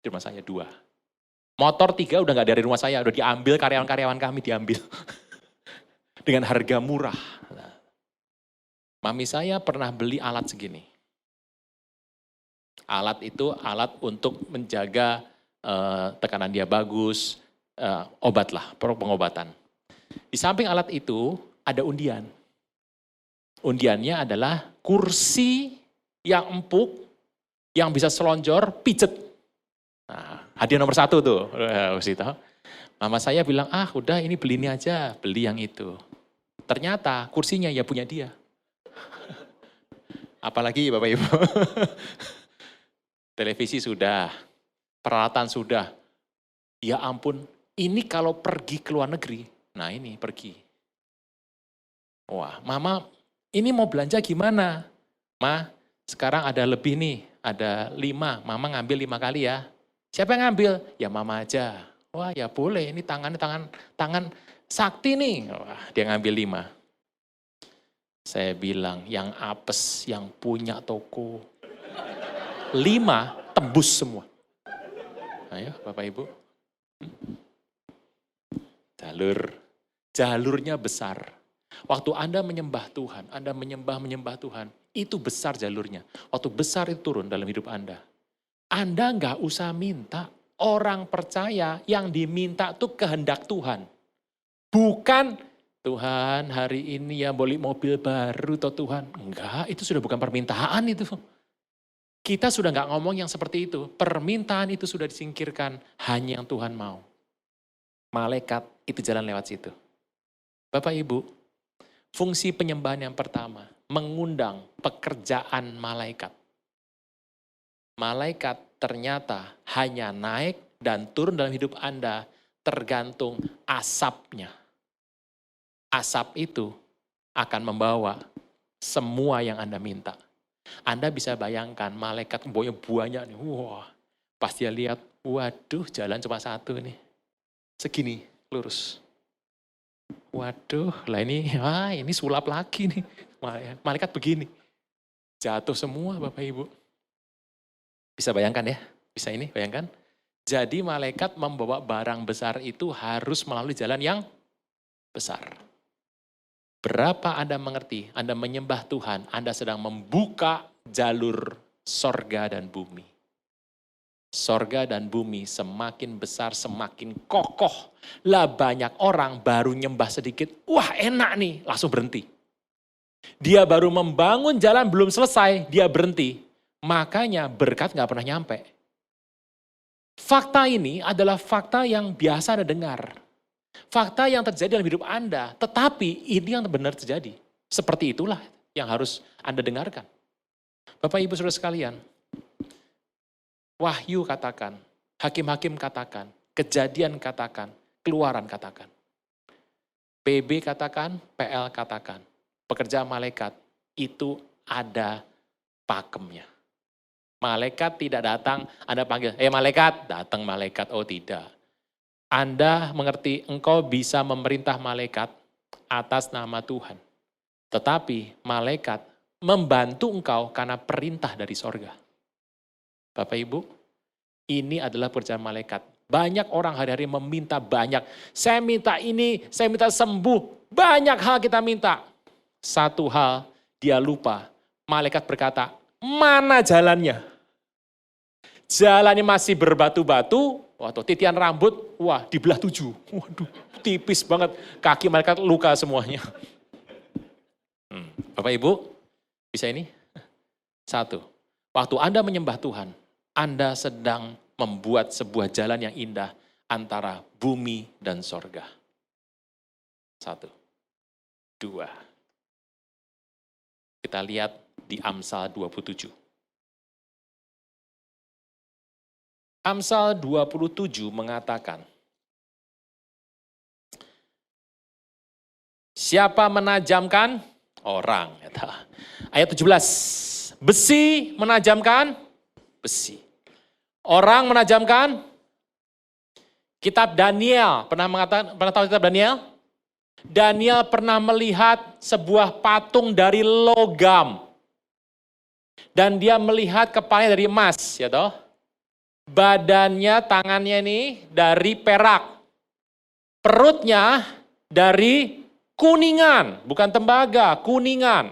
Di rumah saya 2. Motor 3 udah nggak dari rumah saya, udah diambil karyawan-karyawan kami diambil. Dengan harga murah. Mami saya pernah beli alat segini. Alat itu alat untuk menjaga tekanan dia bagus, obat lah, pengobatan. Di samping alat itu ada undian. Undiannya adalah kursi yang empuk, yang bisa selonjor, pijet. Nah, hadiah nomor 1 tuh. Mama saya bilang, udah ini beli ini aja, beli yang itu. Ternyata kursinya ya punya dia. Apalagi Bapak Ibu. Televisi sudah, peralatan sudah. Ya ampun, ini kalau pergi ke luar negeri, nah ini pergi. Wah, Mama ini mau belanja gimana? Ma, sekarang ada lebih nih, ada 5, Mama ngambil 5 kali ya. Siapa yang ngambil? Ya Mama aja. Wah ya boleh, ini tangan sakti nih. Wah, dia ngambil 5. Saya bilang, yang apes, yang punya toko. 5 tembus semua. Ayo Bapak Ibu. Jalurnya besar. Waktu Anda menyembah Tuhan, Anda menyembah Tuhan, itu besar jalurnya. Waktu besar itu turun dalam hidup Anda. Anda nggak usah minta, orang percaya yang diminta itu kehendak Tuhan. Bukan, Tuhan hari ini ya boleh mobil baru toh Tuhan. Enggak, itu sudah bukan permintaan itu. Kita sudah nggak ngomong yang seperti itu. Permintaan itu sudah disingkirkan, hanya yang Tuhan mau. Malaikat itu jalan lewat situ. Bapak Ibu, fungsi penyembahan yang pertama, mengundang pekerjaan malaikat. Malaikat ternyata hanya naik dan turun dalam hidup Anda tergantung asapnya. Asap itu akan membawa semua yang Anda minta. Anda bisa bayangkan malaikat banyak nih. Wah, pas dia lihat, waduh jalan cuma satu nih. Segini, lurus. Waduh, lah ini sulap lagi nih. Malaikat begini. Jatuh semua Bapak Ibu. Bisa bayangkan ya? Bisa ini bayangkan? Jadi malaikat membawa barang besar itu harus melalui jalan yang besar. Berapa Anda mengerti, Anda menyembah Tuhan, Anda sedang membuka jalur sorga dan bumi. Sorga dan bumi semakin besar, semakin kokoh. Lah banyak orang baru nyembah sedikit, wah enak nih, langsung berhenti. Dia baru membangun jalan belum selesai, dia berhenti. Makanya berkat gak pernah nyampe. Fakta ini adalah fakta yang biasa Anda dengar. Fakta yang terjadi dalam hidup Anda, tetapi ini yang benar terjadi. Seperti itulah yang harus Anda dengarkan. Bapak Ibu Saudara sekalian, Wahyu katakan, Hakim-Hakim katakan, Kejadian katakan, Keluaran katakan. PB katakan, PL katakan, pekerjaan malaikat itu ada pakemnya. Malaikat tidak datang, Anda panggil, malaikat, datang malaikat, oh tidak. Anda mengerti engkau bisa memerintah malaikat atas nama Tuhan. Tetapi malaikat membantu engkau karena perintah dari sorga. Bapak Ibu, ini adalah pekerjaan malaikat. Banyak orang hari-hari meminta banyak. Saya minta ini, saya minta sembuh. Banyak hal kita minta. Satu hal dia lupa. Malaikat berkata, mana jalannya? Jalannya masih berbatu-batu, atau titian rambut, wah dibelah 7. Waduh, tipis banget. Kaki malaikat luka semuanya. Bapak Ibu, bisa ini? Satu, waktu Anda menyembah Tuhan, Anda sedang membuat sebuah jalan yang indah antara bumi dan sorga. Satu. Dua. Kita lihat di Amsal 27. Amsal 27 mengatakan, siapa menajamkan? Orang. Ayat 17, besi menajamkan? Besi. Orang menajamkan? Kitab Daniel, pernah tahu kitab Daniel? Daniel pernah melihat sebuah patung dari logam. Dan dia melihat kepalanya dari emas, ya toh? Badannya, tangannya ini dari perak. Perutnya dari kuningan, bukan tembaga, kuningan.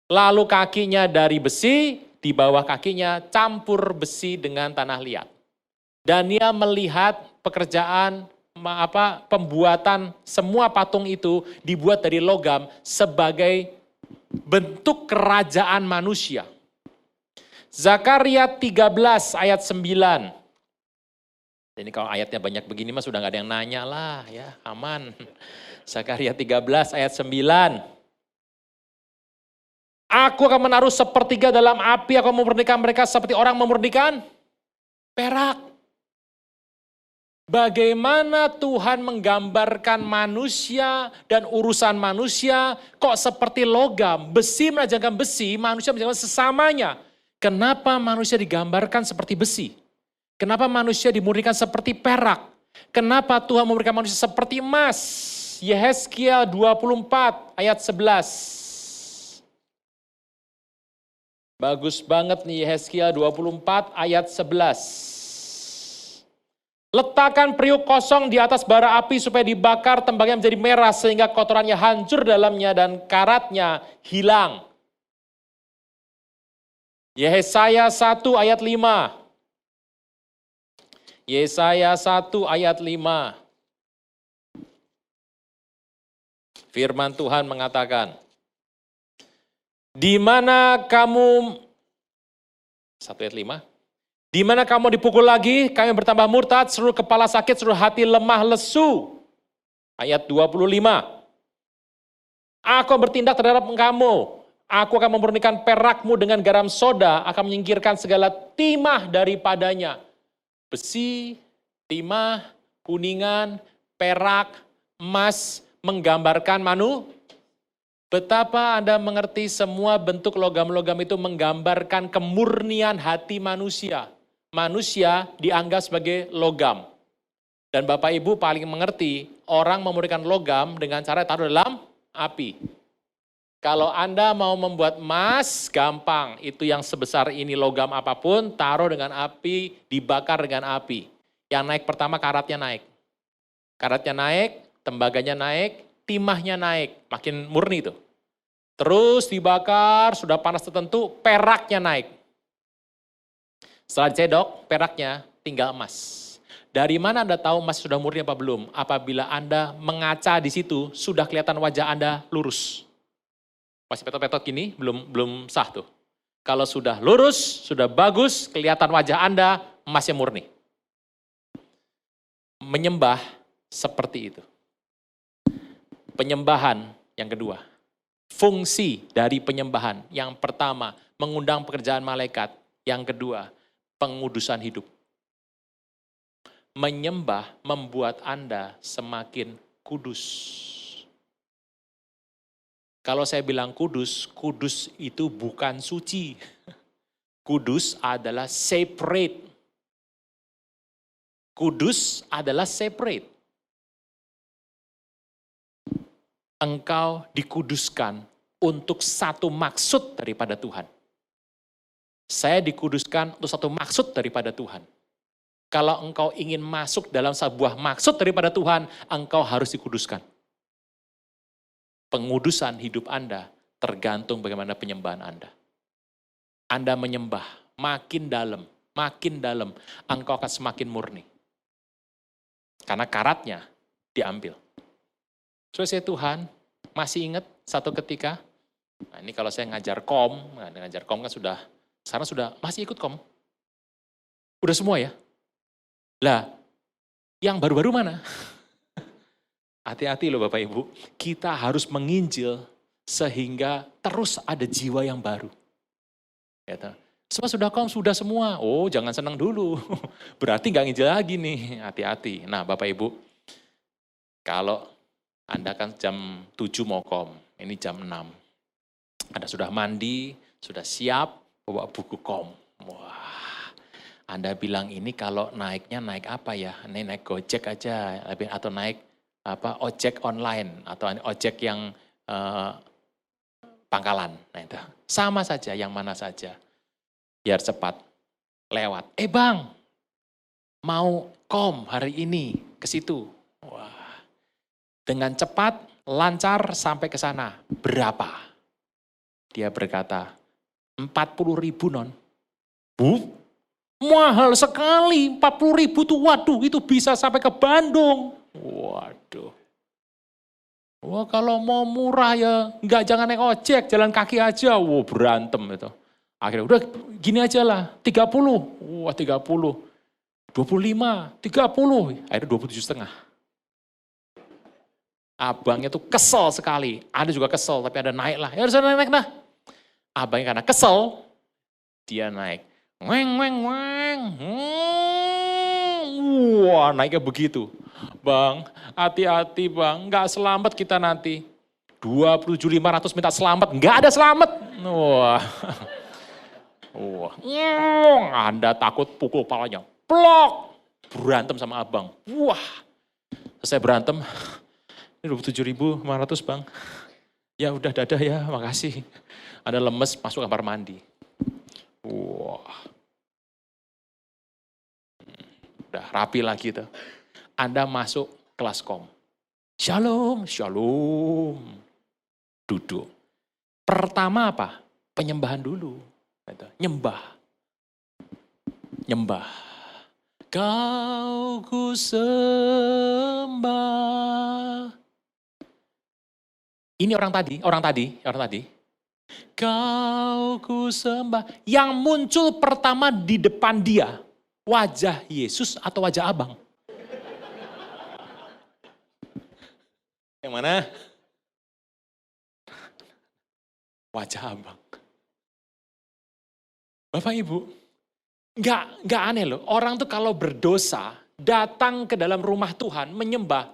Lalu kakinya dari besi, di bawah kakinya campur besi dengan tanah liat. Daniel melihat pekerjaan pembuatan semua patung itu dibuat dari logam sebagai bentuk kerajaan manusia. Zakaria 13 ayat 9. Ini kalau ayatnya banyak begini mas sudah gak ada yang nanya lah ya, aman. Zakaria 13 ayat 9. Aku akan menaruh sepertiga dalam api, aku memurnikan mereka seperti orang memurnikan perak. Bagaimana Tuhan menggambarkan manusia dan urusan manusia kok seperti logam. Besi menajamkan besi, manusia menajamkan sesamanya. Kenapa manusia digambarkan seperti besi? Kenapa manusia dimurnikan seperti perak? Kenapa Tuhan memberikan manusia seperti emas? Yehezkiel 24 ayat 11. Bagus banget nih Yehezkiel 24 ayat 11. Letakkan periuk kosong di atas bara api supaya dibakar tembaknya menjadi merah sehingga kotorannya hancur dalamnya dan karatnya hilang. Yesaya 1 ayat 5. Yesaya 1 ayat 5. Firman Tuhan mengatakan, di mana kamu, 1 ayat 5, di mana kamu dipukul lagi, kami bertambah murtad, seluruh kepala sakit, seluruh hati lemah lesu. Ayat 25. Aku bertindak terhadap kamu, Aku akan memurnikan perakmu dengan garam soda, akan menyingkirkan segala timah daripadanya. Besi, timah, kuningan, perak, emas, menggambarkan betapa Anda mengerti semua bentuk logam-logam itu menggambarkan kemurnian hati manusia. Manusia dianggap sebagai logam. Dan Bapak Ibu paling mengerti, orang memurnikan logam dengan cara taruh dalam api. Kalau Anda mau membuat emas, gampang. Itu yang sebesar ini logam apapun, taruh dengan api, dibakar dengan api. Yang naik pertama karatnya naik. Karatnya naik, tembaganya naik, timahnya naik. Makin murni itu. Terus dibakar, sudah panas tertentu, peraknya naik. Setelah dicedok, peraknya tinggal emas. Dari mana Anda tahu emas sudah murni apa belum? Apabila Anda mengaca di situ, sudah kelihatan wajah Anda lurus. Masih petot-petot gini, belum sah tuh. Kalau sudah lurus, sudah bagus, kelihatan wajah Anda, emasnya murni. Menyembah seperti itu. Penyembahan yang kedua. Fungsi dari penyembahan. Yang pertama, mengundang pekerjaan malaikat. Yang kedua, pengudusan hidup. Menyembah membuat Anda semakin kudus. Kalau saya bilang kudus, kudus itu bukan suci. Kudus adalah separate. Kudus adalah separate. Engkau dikuduskan untuk satu maksud daripada Tuhan. Saya dikuduskan untuk satu maksud daripada Tuhan. Kalau engkau ingin masuk dalam sebuah maksud daripada Tuhan, engkau harus dikuduskan. Pengudusan hidup Anda tergantung bagaimana penyembahan Anda. Anda menyembah makin dalam, engkau akan semakin murni. Karena karatnya diambil. Saudara Tuhan, masih ingat satu ketika, nah ini kalau saya ngajar ngajar kom kan sekarang sudah masih ikut kom. Udah semua ya? Lah, yang baru-baru mana? Hati-hati loh Bapak Ibu, kita harus menginjil sehingga terus ada jiwa yang baru. Semua sudah kom, sudah semua. Oh jangan senang dulu, berarti nggak nginjil lagi nih, hati-hati. Nah Bapak Ibu, kalau Anda kan jam 7 mau kom, ini jam 6. Anda sudah mandi, sudah siap, bawa buku kom. Wah, Anda bilang ini kalau naiknya naik apa ya? Ini naik Gojek aja, atau naik ojek online atau ojek yang pangkalan. Nah itu sama saja, yang mana saja, biar cepat lewat. Bang, mau kom hari ini ke situ. Wah, dengan cepat, lancar sampai ke sana. Berapa? Dia berkata, 40.000 non. Bu, mahal sekali, 40.000 tuh, waduh itu bisa sampai ke Bandung. Waduh. Wah kalau mau murah ya jangan naik ojek, jalan kaki aja. Wah berantem itu. Akhirnya udah gini aja lah, 30. Wah 30. 25, 30. Akhirnya 27,5. Abangnya tuh kesel sekali. Ada juga kesel tapi ada naik lah. Ya harus naik nah. Abangnya karena kesel, dia naik. Weng. Wah naiknya begitu. Bang, hati-hati bang, nggak selamat kita nanti. 27.500 minta selamat, nggak ada selamat. Wah, Anda takut pukul kepalanya. Plok, berantem sama abang. Wah, selesai berantem, ini 27.500 bang. Ya udah dadah ya, makasih. Ada lemes, masuk kamar mandi. Wah, udah rapi lagi tuh. Anda masuk kelas kom. Shalom. Duduk. Pertama apa? Penyembahan dulu. Nyembah. Kau ku sembah. Ini orang tadi. Kau ku sembah. Yang muncul pertama di depan dia. Wajah Yesus atau wajah abang? Yang mana? wajah abang. Bapak Ibu, nggak aneh loh. Orang tuh kalau berdosa, datang ke dalam rumah Tuhan, menyembah.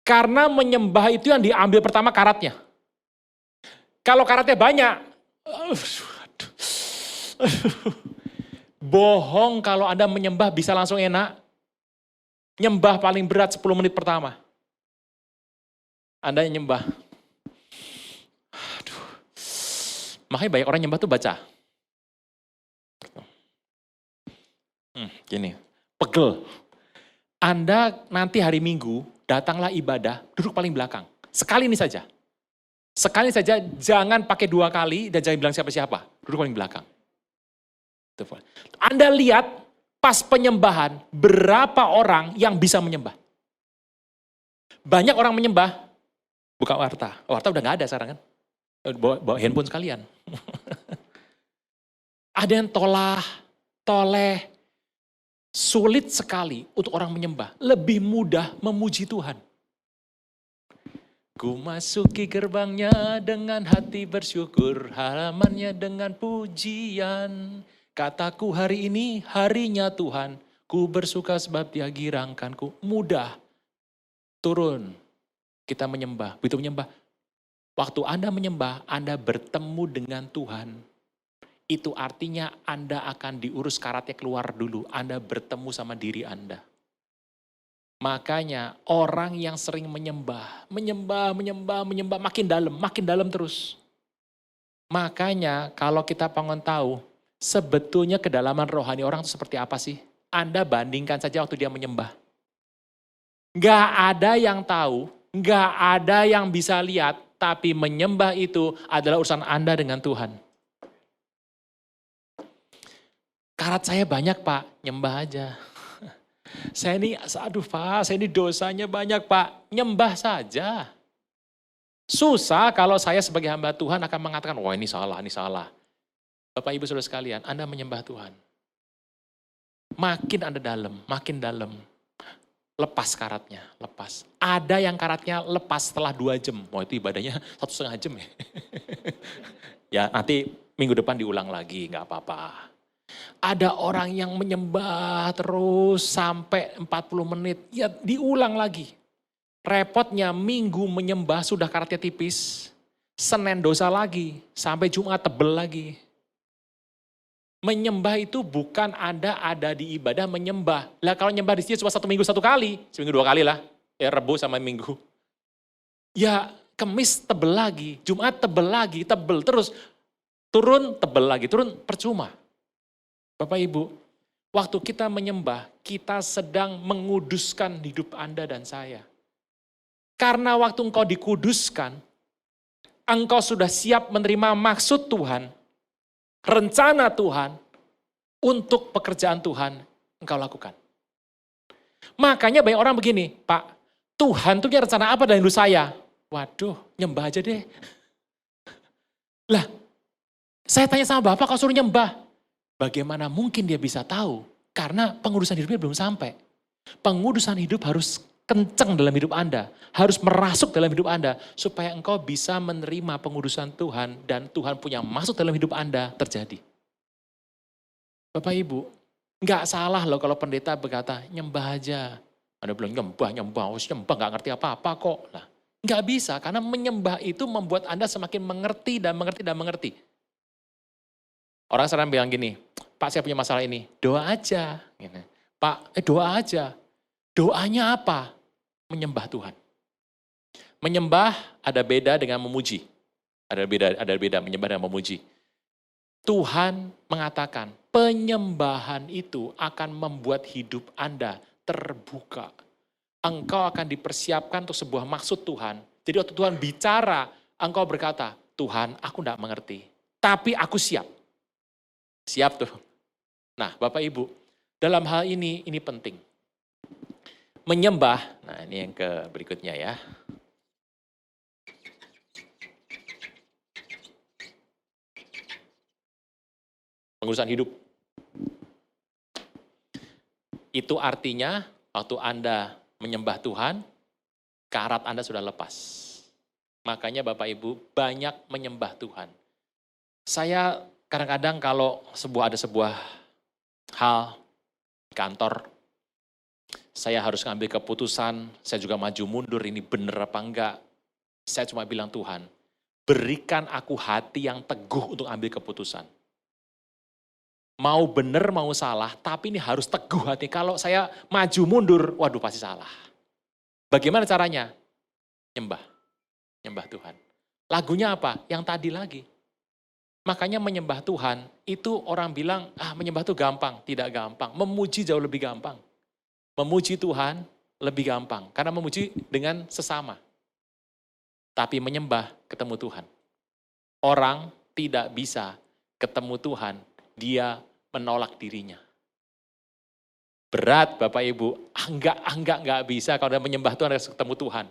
Karena menyembah itu yang diambil pertama karatnya. Kalau karatnya banyak, bohong kalau Anda menyembah bisa langsung enak. Nyembah paling berat 10 menit pertama. Anda nyembah. Aduh. Makanya banyak orang nyembah tuh baca. Gini, pegel. Anda nanti hari Minggu, datanglah ibadah, duduk paling belakang. Sekali ini saja. Sekali saja, jangan pakai 2 kali dan jangan bilang siapa-siapa. Duduk paling belakang. Anda lihat pas penyembahan, berapa orang yang bisa menyembah. Banyak orang menyembah, buka warta. Warta udah gak ada sekarang kan. Bawa handphone sekalian. Ada yang toleh. Sulit sekali untuk orang menyembah. Lebih mudah memuji Tuhan. Ku masuki gerbangnya dengan hati bersyukur, halamannya dengan pujian. Kataku hari ini harinya Tuhan, ku bersuka sebab Dia girangkanku. Mudah turun kita menyembah. Begitu menyembah, waktu Anda menyembah, Anda bertemu dengan Tuhan. Itu artinya Anda akan diurus karatnya keluar dulu. Anda bertemu sama diri Anda. Makanya orang yang sering menyembah, makin dalam terus. Makanya kalau kita pengen tahu, sebetulnya kedalaman rohani orang itu seperti apa sih? Anda bandingkan saja waktu dia menyembah. Gak ada yang tahu, gak ada yang bisa lihat, tapi menyembah itu adalah urusan Anda dengan Tuhan. Karat saya banyak Pak, nyembah aja. Saya ini dosanya banyak Pak, nyembah saja. Susah kalau saya sebagai hamba Tuhan akan mengatakan, wah ini salah, ini salah. Bapak Ibu Saudara sekalian, Anda menyembah Tuhan. Makin Anda makin dalam. Lepas karatnya, lepas. Ada yang karatnya lepas setelah 2 jam. Wah itu ibadahnya 1,5 jam ya. Ya nanti minggu depan diulang lagi, gak apa-apa. Ada orang yang menyembah terus sampai 40 menit, ya diulang lagi. Repotnya Minggu menyembah sudah karatnya tipis, Senin dosa lagi, sampai Jumat tebel lagi. Menyembah itu bukan Anda ada di ibadah menyembah. Lah kalau nyembah di sini cuma 1 minggu 1 kali, seminggu 2 kali lah, ya Rebo sama Minggu. Ya Kemis tebel lagi, Jumat tebel lagi, tebel terus, turun tebel lagi, turun percuma. Bapak Ibu, waktu kita menyembah, kita sedang menguduskan hidup Anda dan saya. Karena waktu engkau dikuduskan, engkau sudah siap menerima maksud Tuhan, rencana Tuhan, untuk pekerjaan Tuhan engkau lakukan. Makanya banyak orang begini, Pak, Tuhan tuh punya rencana apa dalam hidup saya? Waduh, nyembah aja deh. Lah, saya tanya sama Bapak, kau suruh nyembah. Bagaimana mungkin dia bisa tahu? Karena pengudusan hidupnya belum sampai. Pengudusan hidup harus kenceng dalam hidup Anda. Harus merasuk dalam hidup Anda. Supaya engkau bisa menerima pengudusan Tuhan. Dan Tuhan punya maksud dalam hidup Anda terjadi. Bapak Ibu, nggak salah loh kalau pendeta berkata, nyembah aja. Anda bilang nyembah, nggak ngerti apa-apa kok. Nah, nggak bisa, karena menyembah itu membuat Anda semakin mengerti dan mengerti. Orang sering bilang gini, Pak saya punya masalah ini, doa aja. Pak, doa aja. Doanya apa? Menyembah Tuhan. Menyembah ada beda dengan memuji. Ada beda menyembah dan memuji. Tuhan mengatakan, penyembahan itu akan membuat hidup Anda terbuka. Engkau akan dipersiapkan untuk sebuah maksud Tuhan. Jadi waktu Tuhan bicara, engkau berkata, Tuhan aku tidak mengerti, tapi aku siap. Siap tuh. Nah Bapak Ibu, dalam hal ini penting. Menyembah, nah ini yang berikutnya ya. Pengurusan hidup. Itu artinya waktu Anda menyembah Tuhan, karat Anda sudah lepas. Makanya Bapak Ibu banyak menyembah Tuhan. Saya kadang-kadang kalau ada sebuah hal di kantor, saya harus ngambil keputusan, saya juga maju mundur, ini benar apa enggak. Saya cuma bilang, Tuhan, berikan aku hati yang teguh untuk ambil keputusan. Mau benar, mau salah, tapi ini harus teguh hati. Kalau saya maju mundur, waduh pasti salah. Bagaimana caranya? Nyembah Tuhan. Lagunya apa? Yang tadi lagi. Makanya menyembah Tuhan, itu orang bilang, menyembah itu gampang. Tidak gampang. Memuji jauh lebih gampang. Memuji Tuhan lebih gampang. Karena memuji dengan sesama. Tapi menyembah ketemu Tuhan. Orang tidak bisa ketemu Tuhan, dia menolak dirinya. Berat Bapak Ibu, enggak bisa kalau dia menyembah Tuhan harus ketemu Tuhan.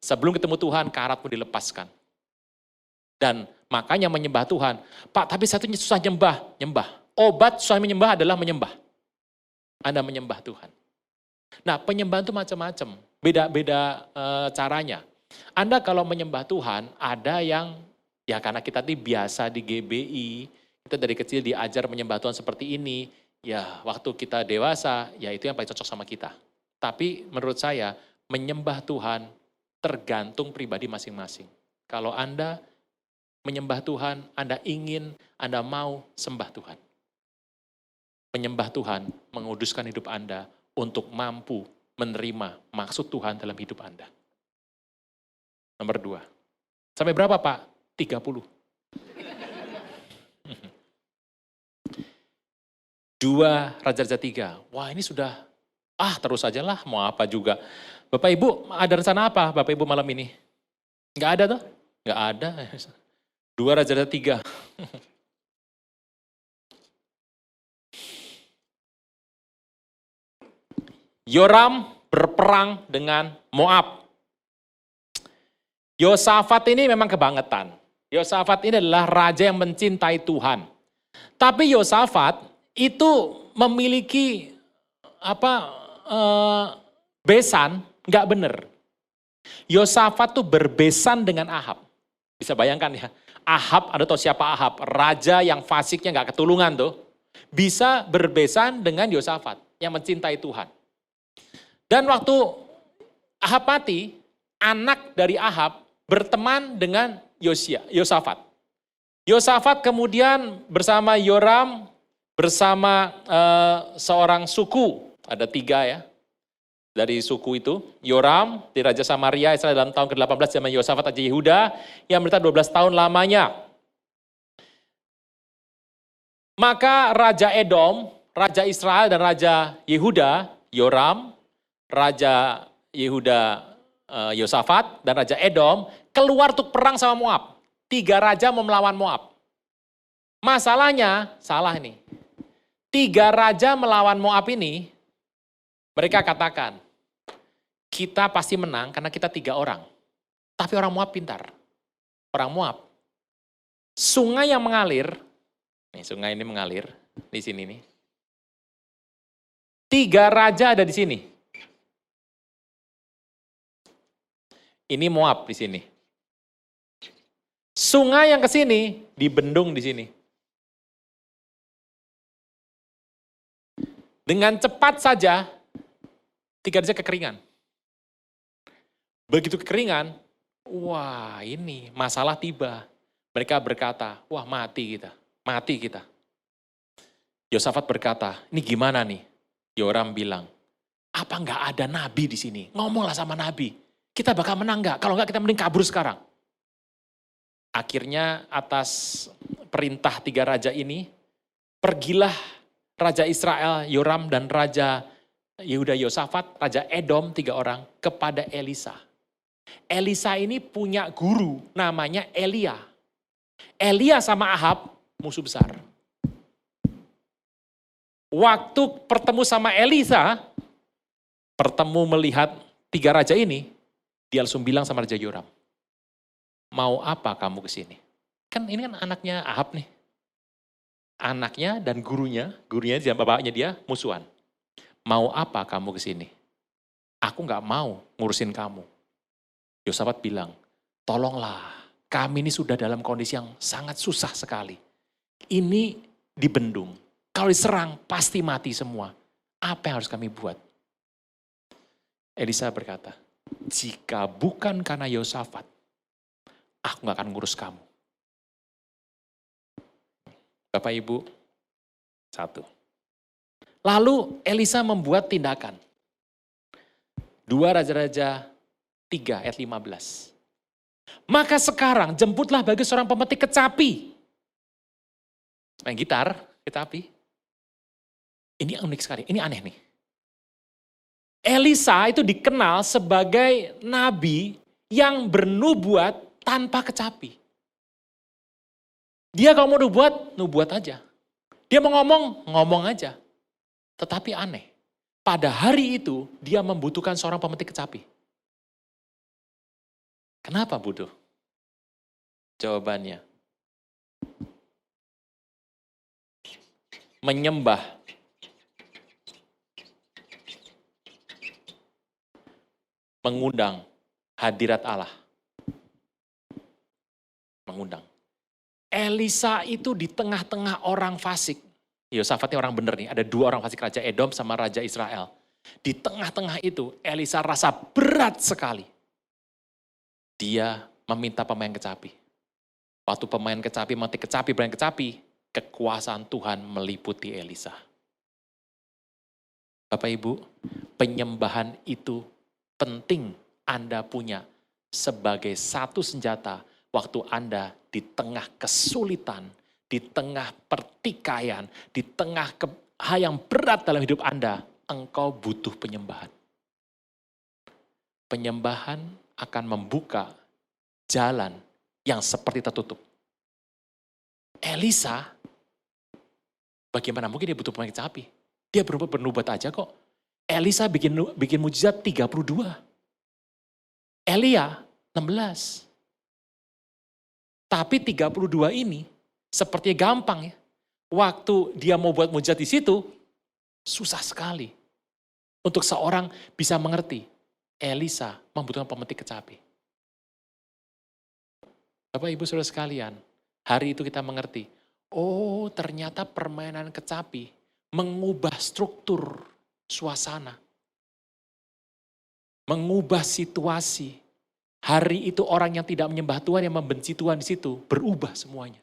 Sebelum ketemu Tuhan, karatmu dilepaskan. Dan makanya menyembah Tuhan. Pak, tapi satunya susah nyembah. Obat susah menyembah adalah menyembah. Anda menyembah Tuhan. Nah, penyembahan itu macam-macam. Beda-beda caranya. Anda kalau menyembah Tuhan, ada yang, ya karena kita biasa di GBI, kita dari kecil diajar menyembah Tuhan seperti ini, ya waktu kita dewasa, ya itu yang paling cocok sama kita. Tapi menurut saya, menyembah Tuhan tergantung pribadi masing-masing. Kalau Anda menyembah Tuhan, Anda ingin, Anda mau sembah Tuhan. Menyembah Tuhan menguduskan hidup Anda untuk mampu menerima maksud Tuhan dalam hidup Anda. Nomor 2. Sampai berapa Pak? 30. 2 Raja-Raja 3. Wah ini sudah, terus aja lah, mau apa juga. Bapak Ibu, ada rencana apa Bapak Ibu malam ini? Enggak ada tuh? Enggak ada. 2 Raja-Raja 3. Yoram berperang dengan Moab. Yosafat ini memang kebangetan. Yosafat ini adalah raja yang mencintai Tuhan. Tapi Yosafat itu memiliki besan, nggak benar. Yosafat tuh berbesan dengan Ahab. Bisa bayangkan ya, Ahab, Anda tahu siapa Ahab? Raja yang fasiknya nggak ketulungan tuh. Bisa berbesan dengan Yosafat yang mencintai Tuhan. Dan waktu Ahab mati, anak dari Ahab berteman dengan Yosafat. Yosafat kemudian bersama Yoram, bersama seorang suku, ada 3 ya, dari suku itu. Yoram di Raja Samaria, Israel dalam tahun ke-18 zaman Yosafat Raja Yehuda, yang bertahan 12 tahun lamanya. Maka Raja Edom, Raja Israel dan Raja Yehuda, Yoram, Raja Yehuda Yosafat, dan Raja Edom, keluar untuk perang sama Moab. 3 raja mau melawan Moab. Masalahnya, salah nih. 3 raja melawan Moab ini, mereka katakan, kita pasti menang karena kita 3 orang. Tapi orang Moab pintar. Orang Moab. Sungai yang mengalir, nih sungai ini mengalir, di sini nih. 3 raja ada di sini. Ini Moab di sini. Sungai yang ke sini dibendung di sini. Dengan cepat saja 3 raja kekeringan. Begitu kekeringan, wah ini masalah tiba. Mereka berkata, wah mati kita. Yosafat berkata, ini gimana nih? Yoram bilang, apa nggak ada nabi di sini? Ngomonglah sama nabi. Kita bakal menang nggak? Kalau nggak kita mending kabur sekarang. Akhirnya atas perintah 3 raja ini, pergilah Raja Israel, Yoram, dan Raja Yehuda Yosafat, Raja Edom, 3 orang, kepada Elisa. Elisa ini punya guru, namanya Elia. Elia sama Ahab, musuh besar. Waktu bertemu sama Elisa, bertemu melihat 3 raja ini, dia langsung bilang sama Raja Yoram, mau apa kamu ke sini? Kan ini kan anaknya Ahab nih. Anaknya dan gurunya bapaknya dia musuhan. Mau apa kamu ke sini? Aku nggak mau ngurusin kamu. Yosafat bilang, tolonglah, kami ini sudah dalam kondisi yang sangat susah sekali. Ini dibendung, kalau diserang pasti mati semua. Apa yang harus kami buat? Elisa berkata, jika bukan karena Yosafat, aku gak akan ngurus kamu. Bapak Ibu, satu. Lalu Elisa membuat tindakan. 2 Raja-Raja 3 ayat 15. Maka sekarang jemputlah bagi seorang pemetik kecapi. Main gitar, kecapi. Ini unik sekali, ini aneh nih. Elisa itu dikenal sebagai nabi yang bernubuat tanpa kecapi. Dia kalau mau nubuat aja. Dia mau ngomong aja. Tetapi aneh, pada hari itu dia membutuhkan seorang pemetik kecapi. Kenapa butuh? Jawabannya, menyembah. Mengundang hadirat Allah. Mengundang. Elisa itu di tengah-tengah orang fasik. Yosafatnya orang bener nih, ada 2 orang fasik, Raja Edom sama Raja Israel. Di tengah-tengah itu Elisa rasa berat sekali. Dia meminta pemain kecapi. Waktu pemain kecapi mati kecapi, bermain kecapi, kekuasaan Tuhan meliputi Elisa. Bapak Ibu, penyembahan itu penting Anda punya sebagai satu senjata waktu Anda di tengah kesulitan, di tengah pertikaian, di tengah hal yang berat dalam hidup Anda, engkau butuh penyembahan. Penyembahan akan membuka jalan yang seperti tertutup. Elisa, bagaimana mungkin dia butuh pemain kecapi? Dia bernubuat aja kok. Elisa bikin mujizat 32. Elia 16. Tapi 32 ini sepertinya gampang ya. Waktu dia mau buat mujizat di situ, susah sekali. Untuk seorang bisa mengerti, Elisa membutuhkan pemetik kecapi. Bapak Ibu Saudara sekalian, hari itu kita mengerti, oh ternyata permainan kecapi mengubah struktur suasana. Mengubah situasi. Hari itu orang yang tidak menyembah Tuhan, yang membenci Tuhan di situ, berubah semuanya.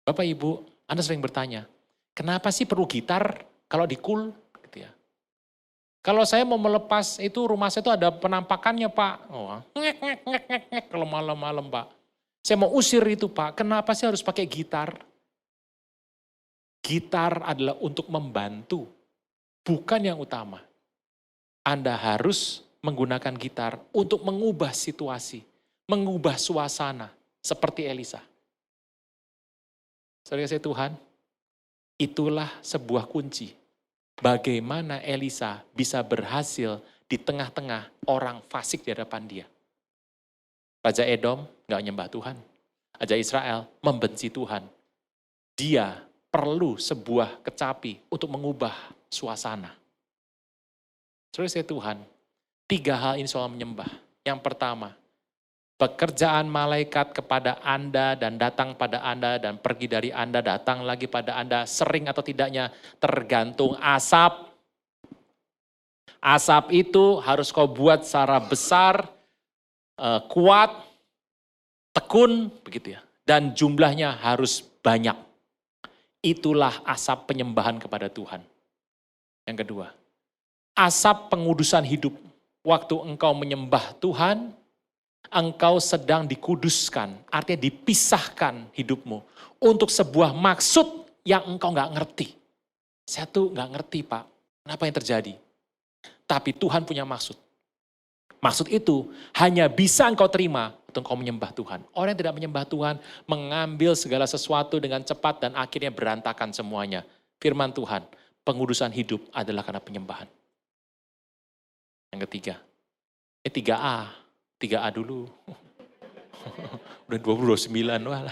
Bapak Ibu, Anda sering bertanya, kenapa sih perlu gitar kalau di cool? Gitu ya. Kalau saya mau melepas itu rumah saya itu ada penampakannya Pak. Oh, ngek kalau malam-malam Pak. Saya mau usir itu Pak, kenapa sih harus pakai gitar? Gitar adalah untuk membantu, bukan yang utama. Anda harus menggunakan gitar untuk mengubah situasi, mengubah suasana seperti Elisa. Saudara saya Tuhan, itulah sebuah kunci. Bagaimana Elisa bisa berhasil di tengah-tengah orang fasik di hadapan dia. Raja Edom gak nyembah Tuhan. Raja Israel membenci Tuhan. Dia perlu sebuah kecapi untuk mengubah suasana. Saudara saya Tuhan, 3 hal ini soal menyembah. Yang pertama, pekerjaan malaikat kepada Anda dan datang pada Anda dan pergi dari Anda, datang lagi pada Anda, sering atau tidaknya tergantung asap. Asap itu harus kau buat secara besar, kuat, tekun, begitu ya. Dan jumlahnya harus banyak. Itulah asap penyembahan kepada Tuhan. Yang kedua, asap pengudusan hidup. Waktu engkau menyembah Tuhan, engkau sedang dikuduskan, artinya dipisahkan hidupmu untuk sebuah maksud yang engkau gak ngerti. Saya tuh gak ngerti Pak, kenapa yang terjadi? Tapi Tuhan punya maksud. Maksud itu hanya bisa engkau terima untuk engkau menyembah Tuhan. Orang yang tidak menyembah Tuhan mengambil segala sesuatu dengan cepat dan akhirnya berantakan semuanya. Firman Tuhan, pengudusan hidup adalah karena penyembahan. Yang ketiga, ini 3A. 3A dulu. Udah 29, wah.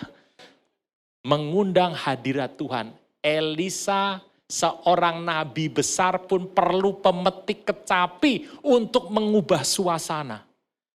Mengundang hadirat Tuhan. Elisa, seorang nabi besar pun perlu pemetik kecapi untuk mengubah suasana.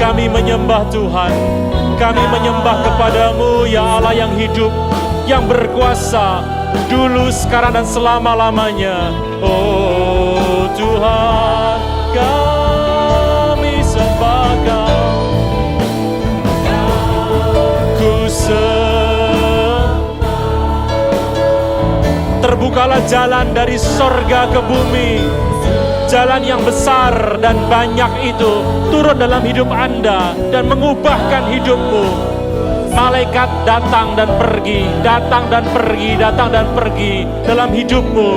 Kami menyembah Tuhan. Kami menyembah kepadamu ya Allah yang hidup, yang berkuasa dulu, sekarang dan selama-lamanya. Oh Tuhan, kami sembah Kau. Terbukalah jalan dari sorga ke bumi. Jalan yang besar dan banyak itu turun dalam hidup Anda dan mengubahkan hidupmu. Malaikat datang dan pergi, datang dan pergi, datang dan pergi dalam hidupmu.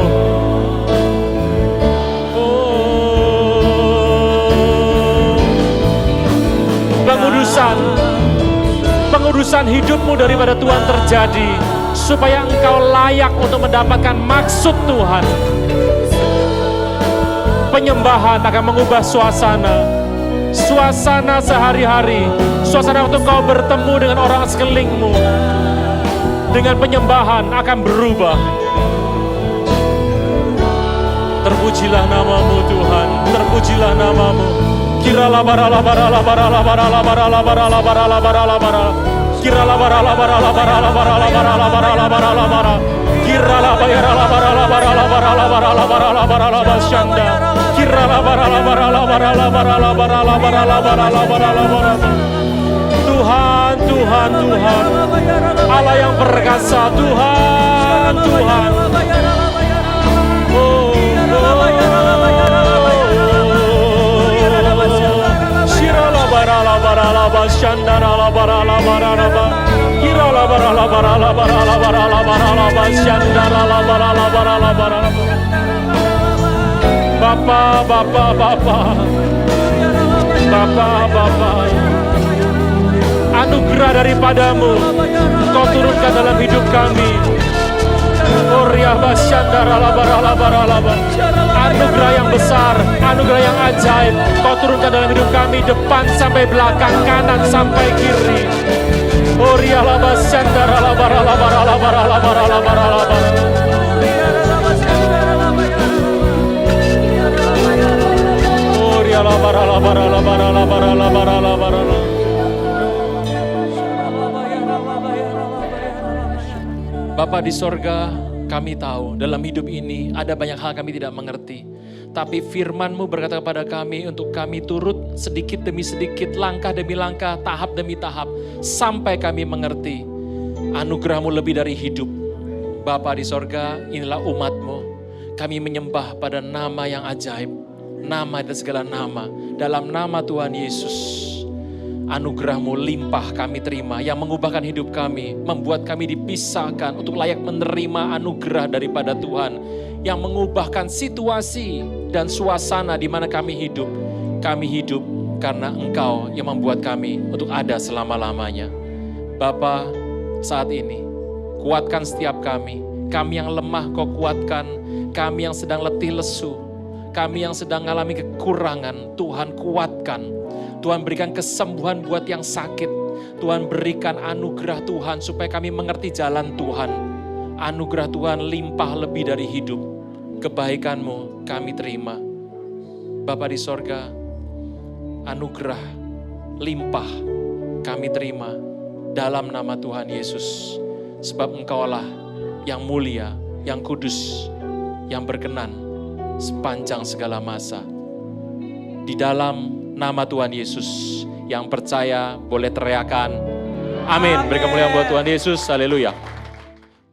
Oh, pengudusan hidupmu daripada Tuhan terjadi, supaya engkau layak untuk mendapatkan maksud Tuhan. Penyembahan akan mengubah suasana sehari-hari, suasana untuk kau bertemu dengan orang sekelilingmu. Dengan penyembahan akan berubah. Terpujilah namamu Tuhan, terpujilah namamu. Kira la bara la bara la bara la bara la bara la bara la bara la bara la bara. Kira la bara la bara la bara la bara la bara la bara la bara la bara. Kira la bara la bara la bara la bara la bara la bara la bara la basyanda. Kira la bara la bara la bara la bara la bara la bara la bara la bara la bara. Tuhan, Tuhan, Tuhan, Allah yang perkasa, Tuhan, Tuhan. Oh, Shira la bara la bara la basyanda la bara la bara la bara. Kira la bara la bara la bara la bara la bara la basyanda la bara la bara la bara. Bapa, Bapa, Bapa, Bapa, Bapa, anugerah daripadamu Kau turunkan dalam hidup kami. Oriah basyandara labara labara laba. Anugerah yang besar, anugerah yang ajaib Kau turunkan dalam hidup kami, depan sampai belakang, kanan sampai kiri. Oriah basyandara labara labara labara labara labara labara. Oriah labara labara labara labara labara labara. Bapa di sorga, kami tahu dalam hidup ini ada banyak hal kami tidak mengerti. Tapi firman-Mu berkata kepada kami untuk kami turut sedikit demi sedikit, langkah demi langkah, tahap demi tahap. Sampai kami mengerti anugerah-Mu lebih dari hidup. Bapa di sorga, inilah umat-Mu. Kami menyembah pada nama yang ajaib. Nama dan segala nama. Dalam nama Tuhan Yesus. Anugerah-Mu limpah kami terima, yang mengubahkan hidup kami, membuat kami dipisahkan untuk layak menerima anugerah daripada Tuhan, yang mengubahkan situasi dan suasana di mana kami hidup. Kami hidup karena Engkau yang membuat kami untuk ada selama-lamanya. Bapa, saat ini kuatkan setiap kami yang lemah Kau kuatkan, kami yang sedang letih lesu, kami yang sedang mengalami kekurangan, Tuhan kuatkan. Tuhan berikan kesembuhan buat yang sakit. Tuhan berikan anugerah Tuhan supaya kami mengerti jalan Tuhan. Anugerah Tuhan limpah lebih dari hidup. Kebaikan-Mu kami terima. Bapa di sorga, anugerah limpah kami terima dalam nama Tuhan Yesus. Sebab Engkaulah yang mulia, yang kudus, yang berkenan sepanjang segala masa. Di dalam nama Tuhan Yesus, yang percaya boleh teriakan amin. Berikan kemuliaan buat Tuhan Yesus, haleluya.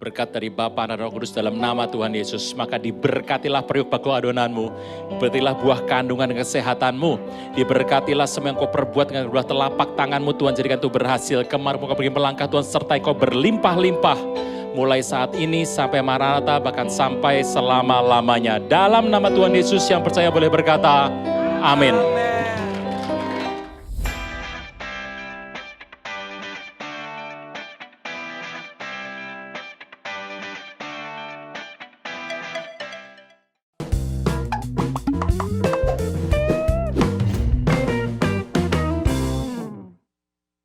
Berkat dari Bapa dan Roh Kudus dalam nama Tuhan Yesus, maka diberkatilah periuk baku adonanmu, diberkatilah buah kandungan dan kesehatanmu, diberkatilah semua yang Kau perbuat dengan kedua telapak tanganmu, Tuhan jadikan itu berhasil. Kemar-Mu Kau pergi melangkah, Tuhan sertai Kau berlimpah-limpah, mulai saat ini sampai Maranatha, bahkan sampai selama-lamanya. Dalam nama Tuhan Yesus, yang percaya boleh berkata amin.